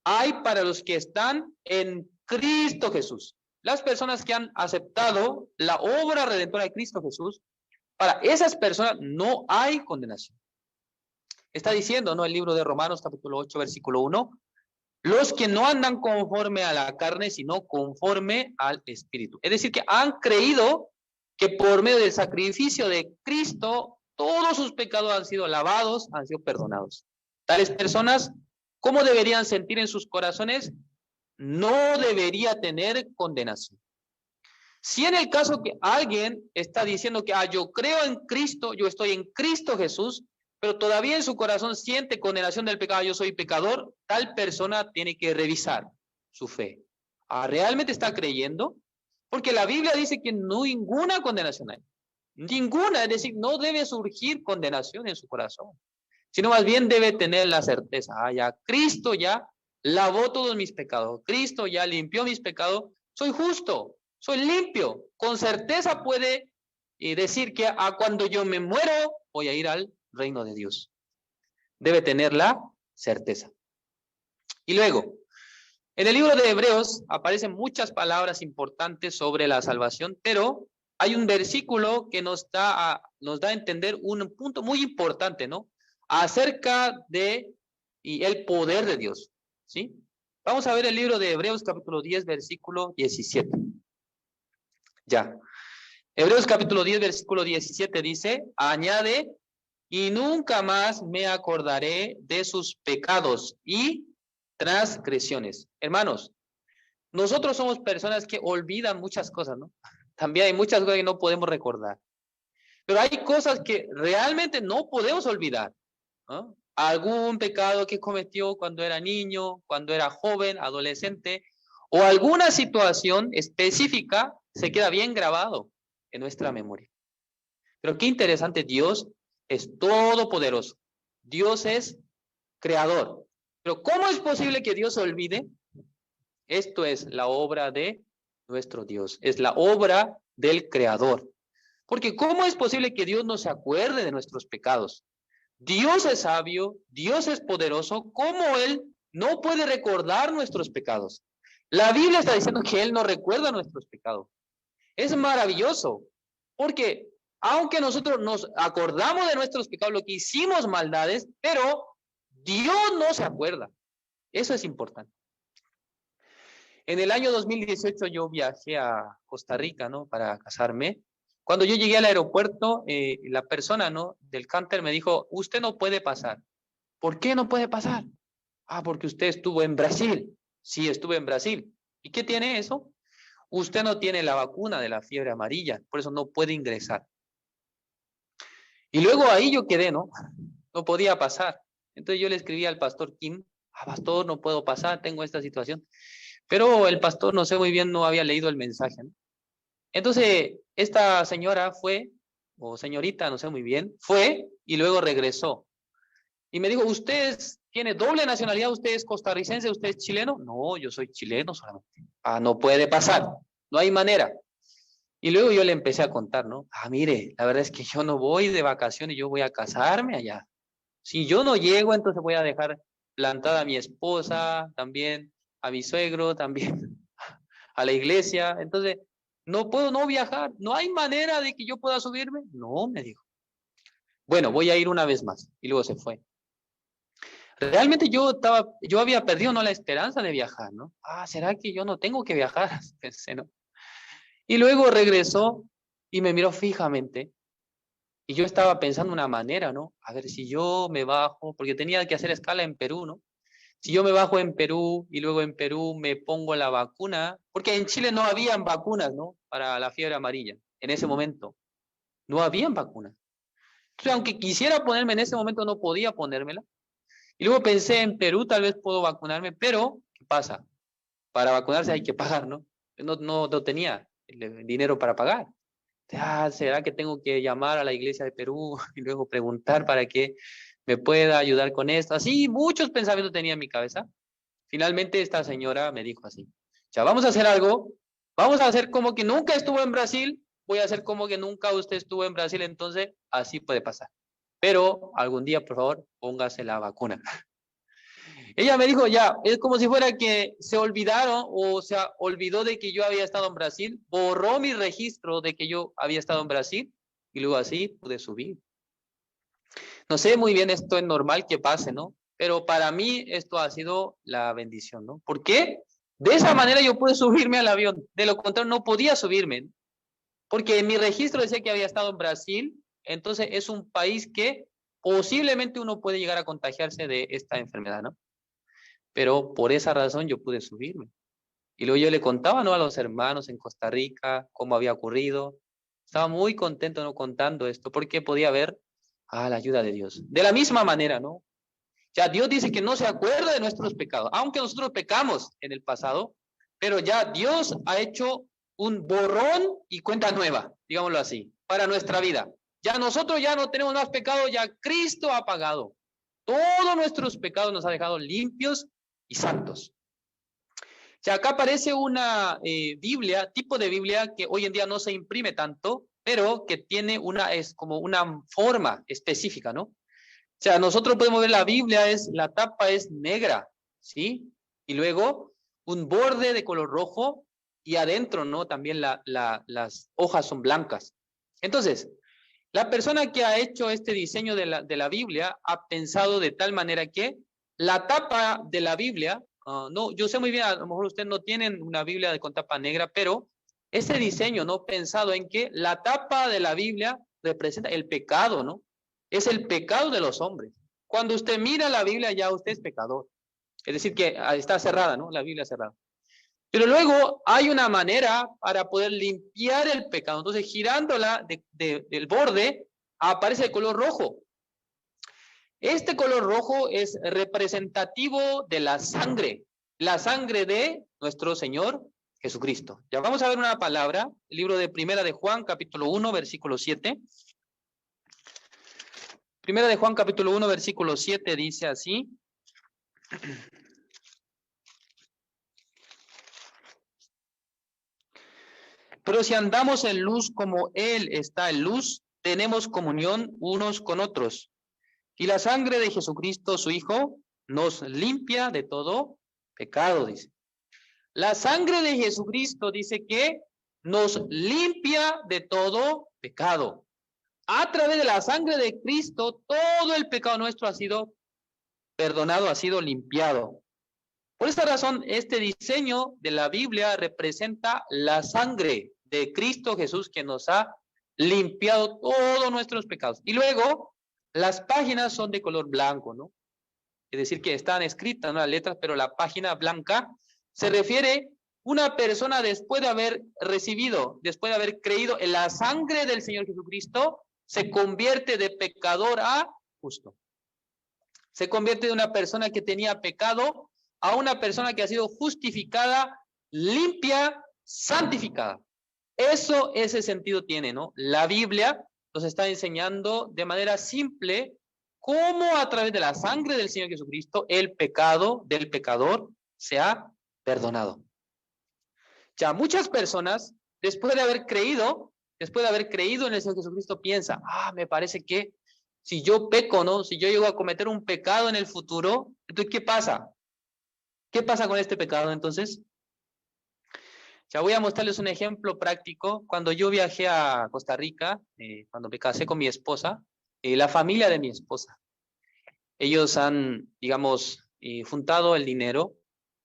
hay para los que están en Cristo Jesús. Las personas que han aceptado la obra redentora de Cristo Jesús, para esas personas no hay condenación. Está diciendo, ¿no? El libro de Romanos capítulo 8, versículo 1, los que no andan conforme a la carne, sino conforme al Espíritu. Es decir, que han creído que por medio del sacrificio de Cristo, todos sus pecados han sido lavados, han sido perdonados. Tales personas, ¿cómo deberían sentir en sus corazones? No debería tener condenación. Si en el caso que alguien está diciendo que yo creo en Cristo, yo estoy en Cristo Jesús, pero todavía en su corazón siente condenación del pecado, yo soy pecador, tal persona tiene que revisar su fe. ¿Realmente está creyendo? Porque la Biblia dice que no ninguna condenación hay. Ninguna, es decir, no debe surgir condenación en su corazón, sino más bien debe tener la certeza, ya Cristo ya lavó todos mis pecados, Cristo ya limpió mis pecados, soy justo, soy limpio, con certeza puede decir que cuando yo me muero voy a ir al reino de Dios. Debe tener la certeza. Y luego, en el libro de Hebreos aparecen muchas palabras importantes sobre la salvación, pero hay un versículo que nos da a entender un punto muy importante, ¿no? Acerca de el poder de Dios, ¿sí? Vamos a ver el libro de Hebreos capítulo 10, versículo 17. Ya. Hebreos capítulo 10, versículo 17 dice, añade, y nunca más me acordaré de sus pecados y transgresiones. Hermanos, nosotros somos personas que olvidan muchas cosas, ¿no? También hay muchas cosas que no podemos recordar. Pero hay cosas que realmente no podemos olvidar, ¿no? Algún pecado que cometió cuando era niño, cuando era joven, adolescente, o alguna situación específica se queda bien grabado en nuestra memoria. Pero qué interesante, Dios es todopoderoso. Dios es creador. Pero ¿cómo es posible que Dios se olvide? Esto es la obra de nuestro Dios. Es la obra del creador. Porque ¿cómo es posible que Dios no se acuerde de nuestros pecados? Dios es sabio, Dios es poderoso. ¿Cómo Él no puede recordar nuestros pecados? La Biblia está diciendo que Él no recuerda nuestros pecados. Es maravilloso. Porque aunque nosotros nos acordamos de nuestros pecados, lo que hicimos maldades, pero Dios no se acuerda. Eso es importante. En el año 2018 yo viajé a Costa Rica, ¿no? Para casarme. Cuando yo llegué al aeropuerto, la persona, ¿no? Del counter me dijo, usted no puede pasar. ¿Por qué no puede pasar? Porque usted estuvo en Brasil. Sí, estuve en Brasil. ¿Y qué tiene eso? Usted no tiene la vacuna de la fiebre amarilla, por eso no puede ingresar. Y luego ahí yo quedé, ¿no? No podía pasar. Entonces yo le escribí al pastor Kim, pastor, no puedo pasar, tengo esta situación. Pero el pastor, no sé muy bien, no había leído el mensaje, ¿no? Entonces, esta señora fue, o señorita, no sé muy bien, fue y luego regresó. Y me dijo, ¿usted tiene doble nacionalidad? ¿Usted es costarricense? ¿Usted es chileno? No, yo soy chileno solamente. No puede pasar, no hay manera. Y luego yo le empecé a contar, ¿no? Mire, la verdad es que yo no voy de vacaciones, yo voy a casarme allá. Si yo no llego, entonces voy a dejar plantada a mi esposa, también a mi suegro, también a la iglesia. Entonces, no puedo no viajar. ¿No hay manera de que yo pueda subirme? No, me dijo. Bueno, voy a ir una vez más. Y luego se fue. Realmente yo había perdido, ¿no?, la esperanza de viajar, ¿no? ¿Será que yo no tengo que viajar? Pensé, ¿no? Y luego regresó y me miró fijamente. Y yo estaba pensando una manera, ¿no? A ver, si yo me bajo, porque tenía que hacer escala en Perú, ¿no? Si yo me bajo en Perú y luego en Perú me pongo la vacuna, porque en Chile no habían vacunas, ¿no? Para la fiebre amarilla, en ese momento. No habían vacunas. Entonces, aunque quisiera ponerme en ese momento, no podía ponérmela. Y luego pensé, en Perú tal vez puedo vacunarme, pero ¿qué pasa? Para vacunarse hay que pagar, ¿no? No tenía el dinero para pagar. ¿Será que tengo que llamar a la iglesia de Perú y luego preguntar para que me pueda ayudar con esto? Así, muchos pensamientos tenía en mi cabeza. Finalmente esta señora me dijo así, ya vamos a hacer algo, vamos a hacer como que nunca estuvo en Brasil, voy a hacer como que nunca usted estuvo en Brasil, entonces así puede pasar. Pero algún día, por favor, póngase la vacuna. Ella me dijo, ya, es como si fuera que se olvidaron o se olvidó de que yo había estado en Brasil, borró mi registro de que yo había estado en Brasil y luego así pude subir. No sé muy bien, esto es normal que pase, ¿no? Pero para mí esto ha sido la bendición, ¿no? ¿Por qué? De esa manera yo pude subirme al avión. De lo contrario, no podía subirme, ¿no? Porque mi registro decía que había estado en Brasil, entonces es un país que posiblemente uno puede llegar a contagiarse de esta enfermedad, ¿no? Pero por esa razón yo pude subirme. Y luego yo le contaba, ¿no? A los hermanos en Costa Rica cómo había ocurrido. Estaba muy contento, ¿no? Contando esto, porque podía ver la ayuda de Dios. De la misma manera, ¿no? Ya Dios dice que no se acuerda de nuestros pecados, aunque nosotros pecamos en el pasado, pero ya Dios ha hecho un borrón y cuenta nueva, digámoslo así, para nuestra vida. Ya nosotros ya no tenemos más pecado, ya Cristo ha pagado. Todos nuestros pecados nos ha dejado limpios y santos. Ya acá aparece una Biblia, tipo de Biblia que hoy en día no se imprime tanto, pero que tiene es como una forma específica, ¿no? O sea, nosotros podemos ver la Biblia, la tapa es negra, ¿sí? Y luego un borde de color rojo y adentro, ¿no? También las hojas son blancas. Entonces, la persona que ha hecho este diseño de la Biblia ha pensado de tal manera que la tapa de la Biblia, no, yo sé muy bien, a lo mejor ustedes no tienen una Biblia con tapa negra, pero ese diseño, ¿no? Pensado en que la tapa de la Biblia representa el pecado, ¿no? Es el pecado de los hombres. Cuando usted mira la Biblia, ya usted es pecador. Es decir, que está cerrada, ¿no? La Biblia cerrada. Pero luego hay una manera para poder limpiar el pecado. Entonces, girándola del borde, aparece el color rojo. Este color rojo es representativo de la sangre de nuestro Señor Jesucristo. Ya vamos a ver una palabra, el libro de Primera de Juan, capítulo 1, versículo 7. Primera de Juan, capítulo 1, versículo 7 dice así. Pero si andamos en luz como Él está en luz, tenemos comunión unos con otros. Y la sangre de Jesucristo, su Hijo, nos limpia de todo pecado, dice. La sangre de Jesucristo dice que nos limpia de todo pecado. A través de la sangre de Cristo, todo el pecado nuestro ha sido perdonado, ha sido limpiado. Por esta razón, este diseño de la Biblia representa la sangre de Cristo Jesús que nos ha limpiado todos nuestros pecados. Y luego, las páginas son de color blanco, ¿no? Es decir, que están escritas, ¿no? Las letras, pero la página blanca se refiere a una persona después de haber recibido, después de haber creído en la sangre del Señor Jesucristo, se convierte de pecador a justo. Se convierte de una persona que tenía pecado a una persona que ha sido justificada, limpia, santificada. Eso, ese sentido tiene, ¿no? La Biblia nos está enseñando de manera simple cómo a través de la sangre del Señor Jesucristo el pecado del pecador se ha perdonado. Ya muchas personas, después de haber creído en el Señor Jesucristo, piensan, me parece que si yo peco, ¿no? Si yo llego a cometer un pecado en el futuro, entonces, ¿qué pasa? ¿Qué pasa con este pecado entonces? Ya voy a mostrarles un ejemplo práctico. Cuando yo viajé a Costa Rica, cuando me casé con mi esposa, la familia de mi esposa, ellos han, digamos, juntado el dinero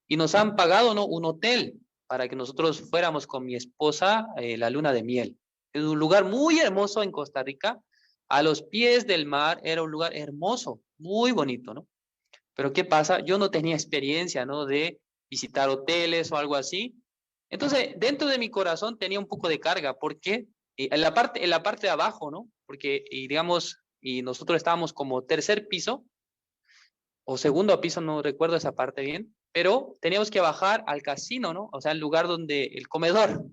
y nos han pagado, ¿no? Un hotel para que nosotros fuéramos con mi esposa la luna de miel. Es un lugar muy hermoso en Costa Rica, a los pies del mar, era un lugar hermoso, muy bonito, ¿no? Pero ¿qué pasa? Yo no tenía experiencia, ¿no? De visitar hoteles o algo así. Entonces, dentro de mi corazón tenía un poco de carga, porque en la parte de abajo, ¿no? Porque, digamos, nosotros estábamos como tercer piso o segundo piso, no recuerdo esa parte bien, pero teníamos que bajar al casino, ¿no? O sea, el lugar donde, el comedor.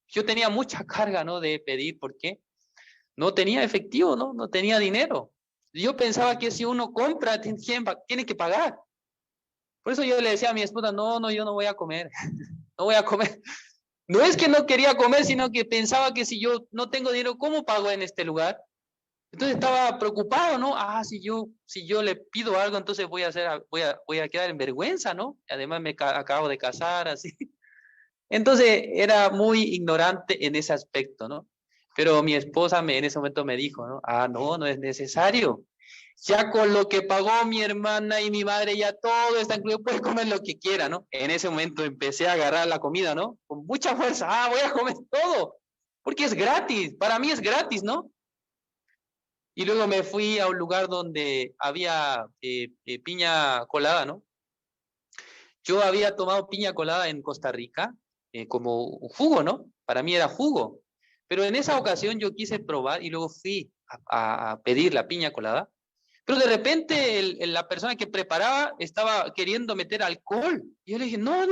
Yo tenía mucha carga, ¿no? De pedir, porque no tenía efectivo, ¿no? No tenía dinero. Yo pensaba que si uno compra, tiene que pagar. Por eso yo le decía a mi esposa, no, yo no voy a comer. No voy a comer. No es que no quería comer, sino que pensaba que si yo no tengo dinero, ¿cómo pago en este lugar? Entonces estaba preocupado, ¿no? Si yo le pido algo, entonces voy a quedar en vergüenza, ¿no? Además me acabo de casar, así. Entonces era muy ignorante en ese aspecto, ¿no? Pero mi esposa en ese momento me dijo, ¿no? No es necesario. Ya con lo que pagó mi hermana y mi madre, ya todo está incluido, puede comer lo que quiera, ¿no? En ese momento empecé a agarrar la comida, ¿no? Con mucha fuerza, voy a comer todo, porque es gratis, para mí es gratis, ¿no? Y luego me fui a un lugar donde había piña colada, ¿no? Yo había tomado piña colada en Costa Rica como un jugo, ¿no? Para mí era jugo. Pero en esa ocasión yo quise probar y luego fui a pedir la piña colada. Pero de repente la persona que preparaba estaba queriendo meter alcohol. Y yo le dije, no,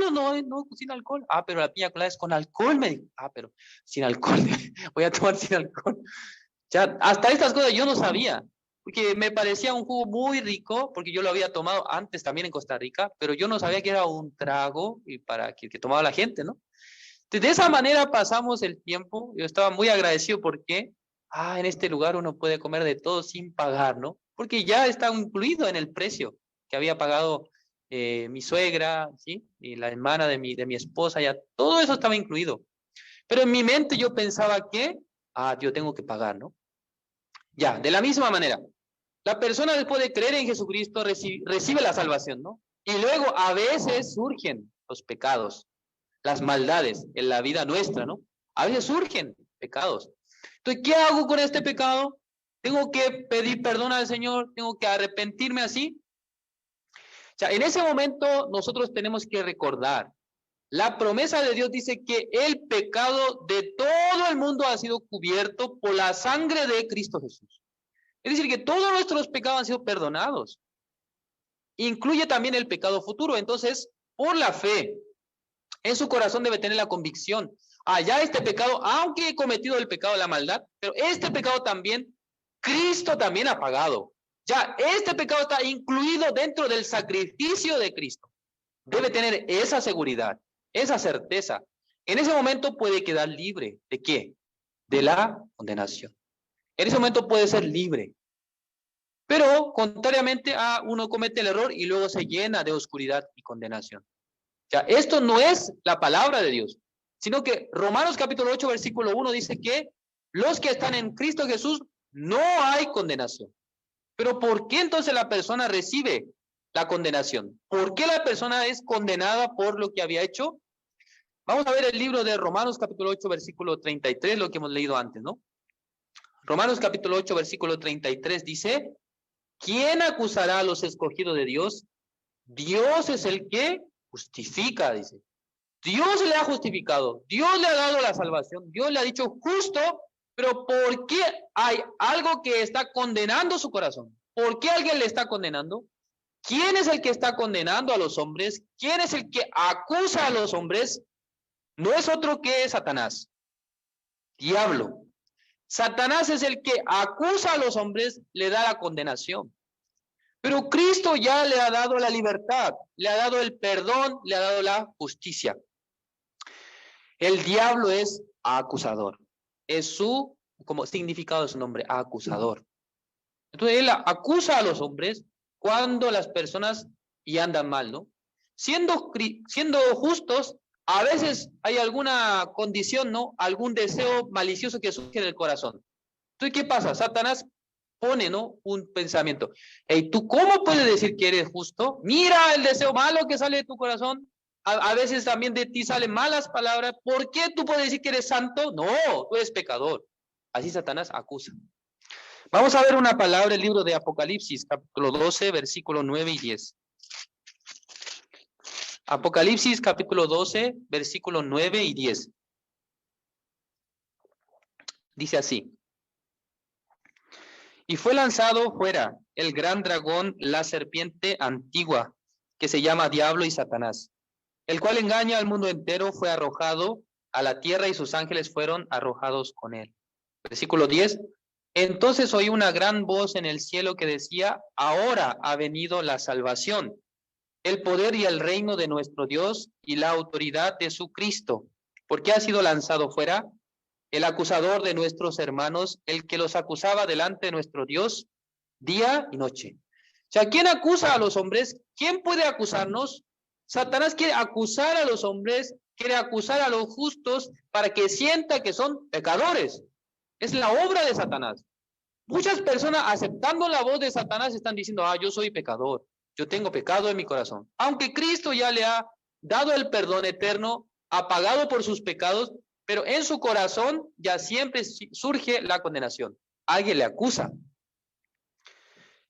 sin alcohol. Ah, pero la piña colada es con alcohol, me dijo. Ah, pero sin alcohol, voy a tomar sin alcohol. Ya, hasta estas cosas yo no sabía, porque me parecía un jugo muy rico, porque yo lo había tomado antes también en Costa Rica, pero yo no sabía que era un trago y para que tomaba la gente, ¿no? Entonces, de esa manera pasamos el tiempo. Yo estaba muy agradecido porque, en este lugar uno puede comer de todo sin pagar, ¿no? Porque ya está incluido en el precio que había pagado mi suegra, ¿sí? Y la hermana de mi esposa, ya todo eso estaba incluido. Pero en mi mente yo pensaba que, yo tengo que pagar, ¿no? Ya, de la misma manera, la persona después de creer en Jesucristo recibe la salvación, ¿no? Y luego a veces surgen los pecados, las maldades en la vida nuestra, ¿no? A veces surgen pecados. Entonces, ¿qué hago con este pecado? ¿Tengo que pedir perdón al Señor? ¿Tengo que arrepentirme así? O sea, en ese momento nosotros tenemos que recordar, la promesa de Dios dice que el pecado de todo el mundo ha sido cubierto por la sangre de Cristo Jesús. Es decir, que todos nuestros pecados han sido perdonados. Incluye también el pecado futuro. Entonces, por la fe, en su corazón debe tener la convicción. Ya este pecado, aunque he cometido el pecado de la maldad, pero este pecado también, Cristo también ha pagado. Ya, este pecado está incluido dentro del sacrificio de Cristo. Debe tener esa seguridad, esa certeza. En ese momento puede quedar libre. ¿De qué? De la condenación. En ese momento puede ser libre. Pero, contrariamente, uno comete el error y luego se llena de oscuridad y condenación. Ya, esto no es la palabra de Dios, sino que Romanos capítulo 8, versículo 1 dice que los que están en Cristo Jesús no hay condenación. Pero ¿por qué entonces la persona recibe la condenación? ¿Por qué la persona es condenada por lo que había hecho? Vamos a ver el libro de Romanos capítulo 8, versículo 33, lo que hemos leído antes, ¿no? Romanos capítulo 8, versículo 33 dice, ¿quién acusará a los escogidos de Dios? Dios es el que justifica, dice. Dios le ha justificado, Dios le ha dado la salvación, Dios le ha dicho justo, pero ¿por qué hay algo que está condenando su corazón? ¿Por qué alguien le está condenando? ¿Quién es el que está condenando a los hombres? ¿Quién es el que acusa a los hombres? No es otro que Satanás, diablo. Satanás es el que acusa a los hombres, le da la condenación. Pero Cristo ya le ha dado la libertad, le ha dado el perdón, le ha dado la justicia. El diablo es acusador. Es como significado de su nombre, acusador. Entonces él acusa a los hombres cuando las personas y andan mal, ¿no? Siendo justos, a veces hay alguna condición, ¿no? Algún deseo malicioso que surge del corazón. Entonces, ¿qué pasa? Satanás pone, ¿no? Un pensamiento. Hey, ¿tú cómo puedes decir que eres justo? Mira el deseo malo que sale de tu corazón. A veces también de ti salen malas palabras. ¿Por qué tú puedes decir que eres santo? No, tú eres pecador. Así Satanás acusa. Vamos a ver una palabra, el libro de Apocalipsis, capítulo 12, versículo 9 y 10. Apocalipsis, capítulo 12, versículo 9 y 10. Dice así. Y fue lanzado fuera el gran dragón, la serpiente antigua, que se llama Diablo y Satanás, el cual engaña al mundo entero, fue arrojado a la tierra y sus ángeles fueron arrojados con él. Versículo 10. Entonces oí una gran voz en el cielo que decía, ahora ha venido la salvación, el poder y el reino de nuestro Dios y la autoridad de su Cristo, porque ha sido lanzado fuera el acusador de nuestros hermanos, el que los acusaba delante de nuestro Dios día y noche. O sea, ¿quién acusa a los hombres? ¿Quién puede acusarnos? Satanás quiere acusar a los hombres, quiere acusar a los justos para que sienta que son pecadores. Es la obra de Satanás. Muchas personas aceptando la voz de Satanás están diciendo, yo soy pecador, yo tengo pecado en mi corazón. Aunque Cristo ya le ha dado el perdón eterno, ha pagado por sus pecados, pero en su corazón ya siempre surge la condenación. Alguien le acusa.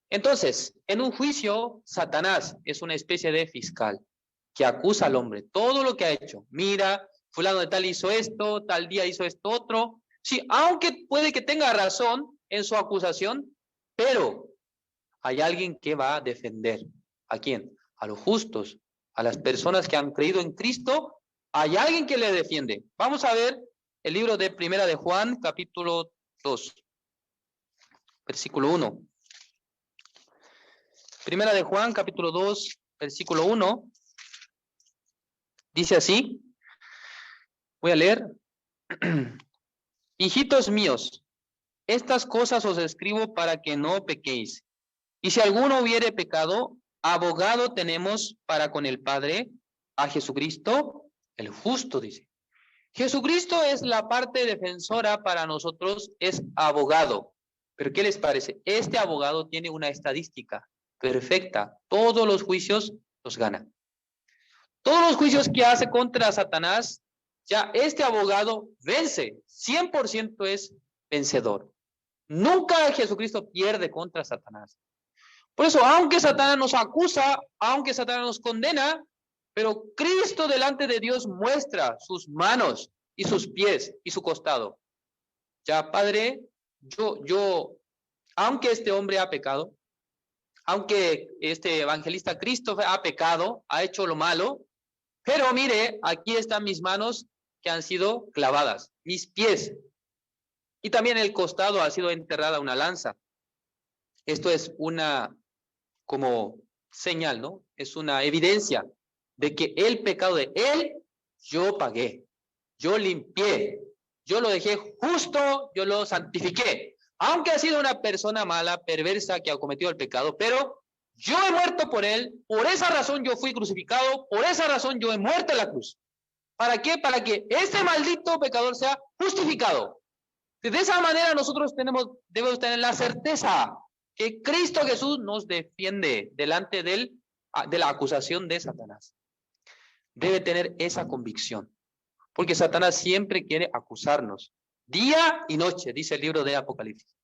Entonces, en un juicio, Satanás es una especie de fiscal que acusa al hombre, todo lo que ha hecho. Mira, fulano de tal hizo esto, tal día hizo esto otro. Sí, aunque puede que tenga razón en su acusación, pero hay alguien que va a defender. ¿A quién? A los justos, a las personas que han creído en Cristo. Hay alguien que le defiende. Vamos a ver el libro de Primera de Juan, capítulo 2, versículo 1. Primera de Juan, capítulo 2, versículo 1. Dice así. Voy a leer. Hijitos míos, estas cosas os escribo para que no pequéis. Y si alguno hubiere pecado, abogado tenemos para con el Padre, a Jesucristo, el justo, dice. Jesucristo es la parte defensora para nosotros, es abogado. Pero ¿qué les parece? Este abogado tiene una estadística perfecta. Todos los juicios los gana. Todos los juicios que hace contra Satanás, ya este abogado vence. 100% es vencedor. Nunca Jesucristo pierde contra Satanás. Por eso, aunque Satanás nos acusa, aunque Satanás nos condena, pero Cristo delante de Dios muestra sus manos y sus pies y su costado. Ya, Padre, aunque este hombre ha pecado, aunque este evangelista Cristo ha pecado, ha hecho lo malo, pero mire, aquí están mis manos que han sido clavadas, mis pies. Y también el costado ha sido enterrada una lanza. Esto es una como señal, ¿no? Es una evidencia de que el pecado de él, yo pagué, yo limpié, yo lo dejé justo, yo lo santifiqué. Aunque ha sido una persona mala, perversa, que ha cometido el pecado, pero yo he muerto por él, por esa razón yo fui crucificado, por esa razón yo he muerto en la cruz. ¿Para qué? Para que este maldito pecador sea justificado. De esa manera nosotros debemos tener la certeza que Cristo Jesús nos defiende delante de la acusación de Satanás. Debe tener esa convicción, porque Satanás siempre quiere acusarnos, día y noche, dice el libro de Apocalipsis.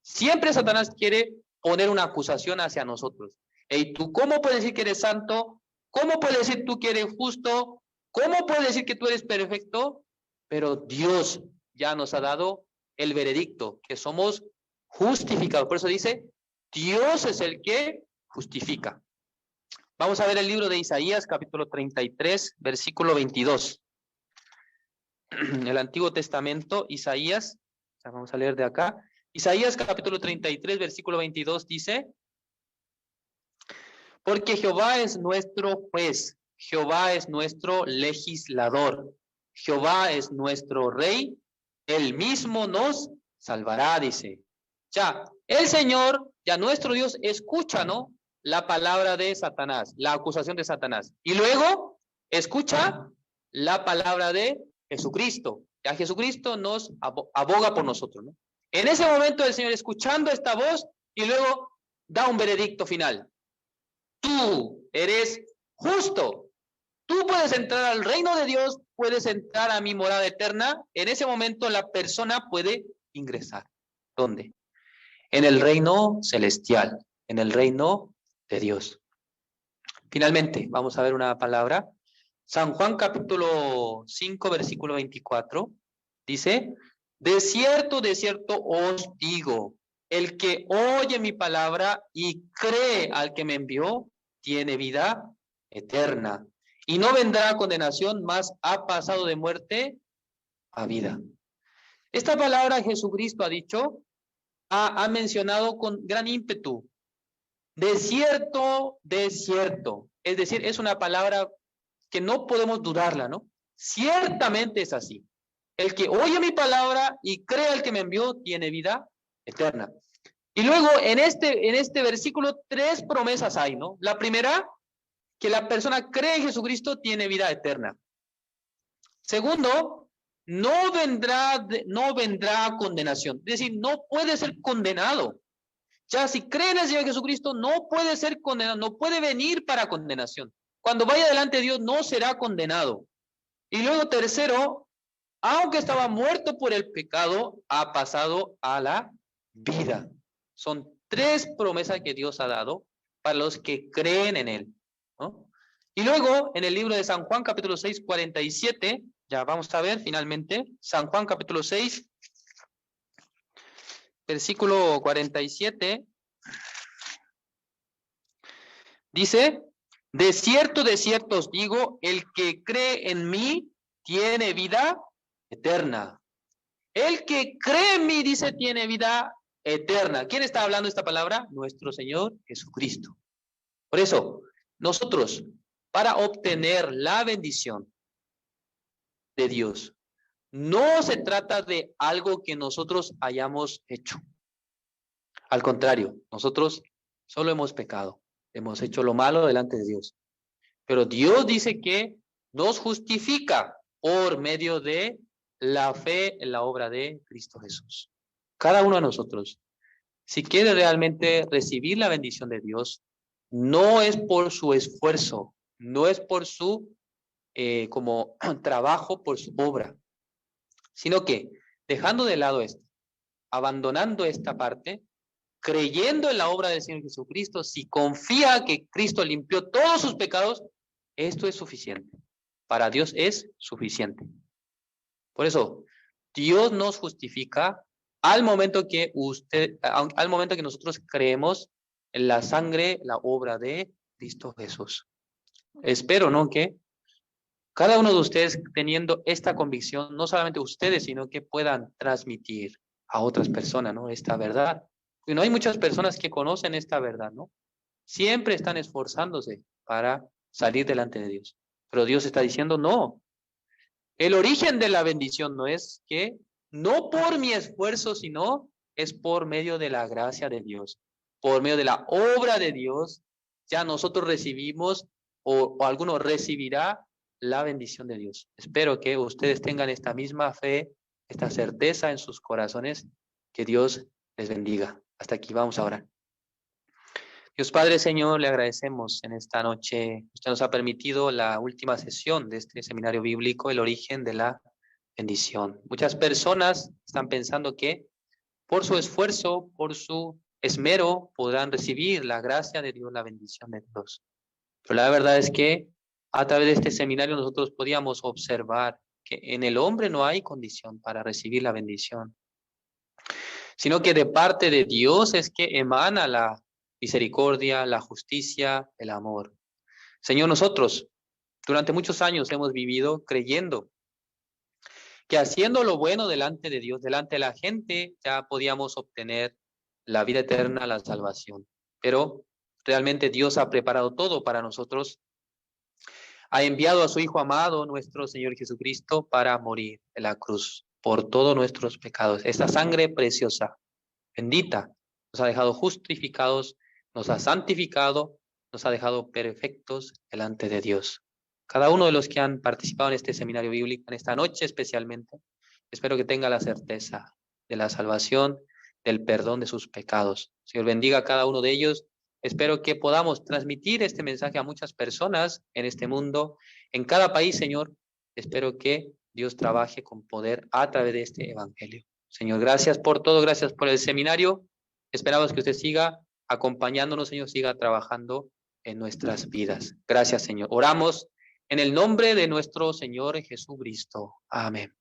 Siempre Satanás quiere poner una acusación hacia nosotros. ¿Y tú cómo puedes decir que eres santo? ¿Cómo puedes decir tú que eres justo? ¿Cómo puedes decir que tú eres perfecto? Pero Dios ya nos ha dado el veredicto, que somos justificados. Por eso dice, Dios es el que justifica. Vamos a ver el libro de Isaías, capítulo 33, versículo 22. El Antiguo Testamento, Isaías, vamos a leer de acá. Isaías, capítulo 33, versículo 22 dice, porque Jehová es nuestro juez, Jehová es nuestro legislador, Jehová es nuestro rey, él mismo nos salvará, dice. Ya, el Señor, ya nuestro Dios escucha, ¿no? La palabra de Satanás, la acusación de Satanás. Y luego escucha la palabra de Jesucristo. Ya Jesucristo nos aboga por nosotros, ¿no? En ese momento el Señor escuchando esta voz y luego da un veredicto final. Tú eres justo. Tú puedes entrar al reino de Dios, puedes entrar a mi morada eterna. En ese momento la persona puede ingresar. ¿Dónde? En el reino celestial, en el reino de Dios. Finalmente, vamos a ver una palabra. San Juan capítulo 5, versículo 24, dice, de cierto os digo, el que oye mi palabra y cree al que me envió, tiene vida eterna. Y no vendrá a condenación, mas ha pasado de muerte a vida. Esta palabra Jesucristo ha dicho, ha mencionado con gran ímpetu. De cierto. Es decir, es una palabra que no podemos dudarla, ¿no? Ciertamente es así. El que oye mi palabra y cree al que me envió, tiene vida eterna. Y luego en este versículo 3 promesas hay, ¿no? La primera, que la persona cree en Jesucristo, tiene vida eterna. Segundo, no vendrá a condenación. Es decir, no puede ser condenado. Ya si cree en el Señor Jesucristo, no puede ser condenado, no puede venir para condenación. Cuando vaya delante de Dios, no será condenado. Y luego tercero, aunque estaba muerto por el pecado, ha pasado a la vida. Son 3 promesas que Dios ha dado para los que creen en Él, ¿no? Y luego, en el libro de San Juan, capítulo 6, 47, ya vamos a ver finalmente, San Juan, capítulo 6, versículo 47, dice, de cierto os digo, el que cree en mí tiene vida eterna. El que cree en mí, dice, tiene vida eterna. ¿Quién está hablando esta palabra? Nuestro Señor Jesucristo. Por eso, nosotros, para obtener la bendición de Dios, no se trata de algo que nosotros hayamos hecho. Al contrario, nosotros solo hemos pecado, hemos hecho lo malo delante de Dios. Pero Dios dice que nos justifica por medio de la fe en la obra de Cristo Jesús. Cada uno de nosotros, si quiere realmente recibir la bendición de Dios, no es por su esfuerzo, no es por su como trabajo, por su obra, sino que dejando de lado esto, abandonando esta parte, creyendo en la obra del Señor Jesucristo, si confía que Cristo limpió todos sus pecados, esto es suficiente. Para Dios es suficiente. Por eso, Dios nos justifica al momento que nosotros creemos en la sangre, la obra de Cristo Jesús. Espero, ¿no?, que cada uno de ustedes, teniendo esta convicción, no solamente ustedes, sino que puedan transmitir a otras personas, ¿no?, esta verdad. Y no hay muchas personas que conocen esta verdad, ¿no? Siempre están esforzándose para salir delante de Dios. Pero Dios está diciendo, no. El origen de la bendición no es que, no por mi esfuerzo, sino es por medio de la gracia de Dios. Por medio de la obra de Dios, ya nosotros recibimos o alguno recibirá la bendición de Dios. Espero que ustedes tengan esta misma fe, esta certeza en sus corazones, que Dios les bendiga. Hasta aquí vamos a orar. Dios Padre, Señor, le agradecemos en esta noche. Usted nos ha permitido la última sesión de este seminario bíblico, el origen de la bendición. Muchas personas están pensando que por su esfuerzo, por su esmero, podrán recibir la gracia de Dios, la bendición de Dios. Pero la verdad es que a través de este seminario nosotros podíamos observar que en el hombre no hay condición para recibir la bendición, sino que de parte de Dios es que emana la misericordia, la justicia, el amor. Señor, nosotros durante muchos años hemos vivido creyendo que haciendo lo bueno delante de Dios, delante de la gente, ya podíamos obtener la vida eterna, la salvación. Pero realmente Dios ha preparado todo para nosotros. Ha enviado a su Hijo amado, nuestro Señor Jesucristo, para morir en la cruz por todos nuestros pecados. Esta sangre preciosa, bendita, nos ha dejado justificados, nos ha santificado, nos ha dejado perfectos delante de Dios. Cada uno de los que han participado en este seminario bíblico, en esta noche especialmente, espero que tenga la certeza de la salvación, del perdón de sus pecados. Señor, bendiga a cada uno de ellos. Espero que podamos transmitir este mensaje a muchas personas en este mundo, en cada país, Señor. Espero que Dios trabaje con poder a través de este evangelio. Señor, gracias por todo, gracias por el seminario. Esperamos que usted siga acompañándonos, Señor, siga trabajando en nuestras vidas. Gracias, Señor. Oramos en el nombre de nuestro Señor Jesucristo. Amén.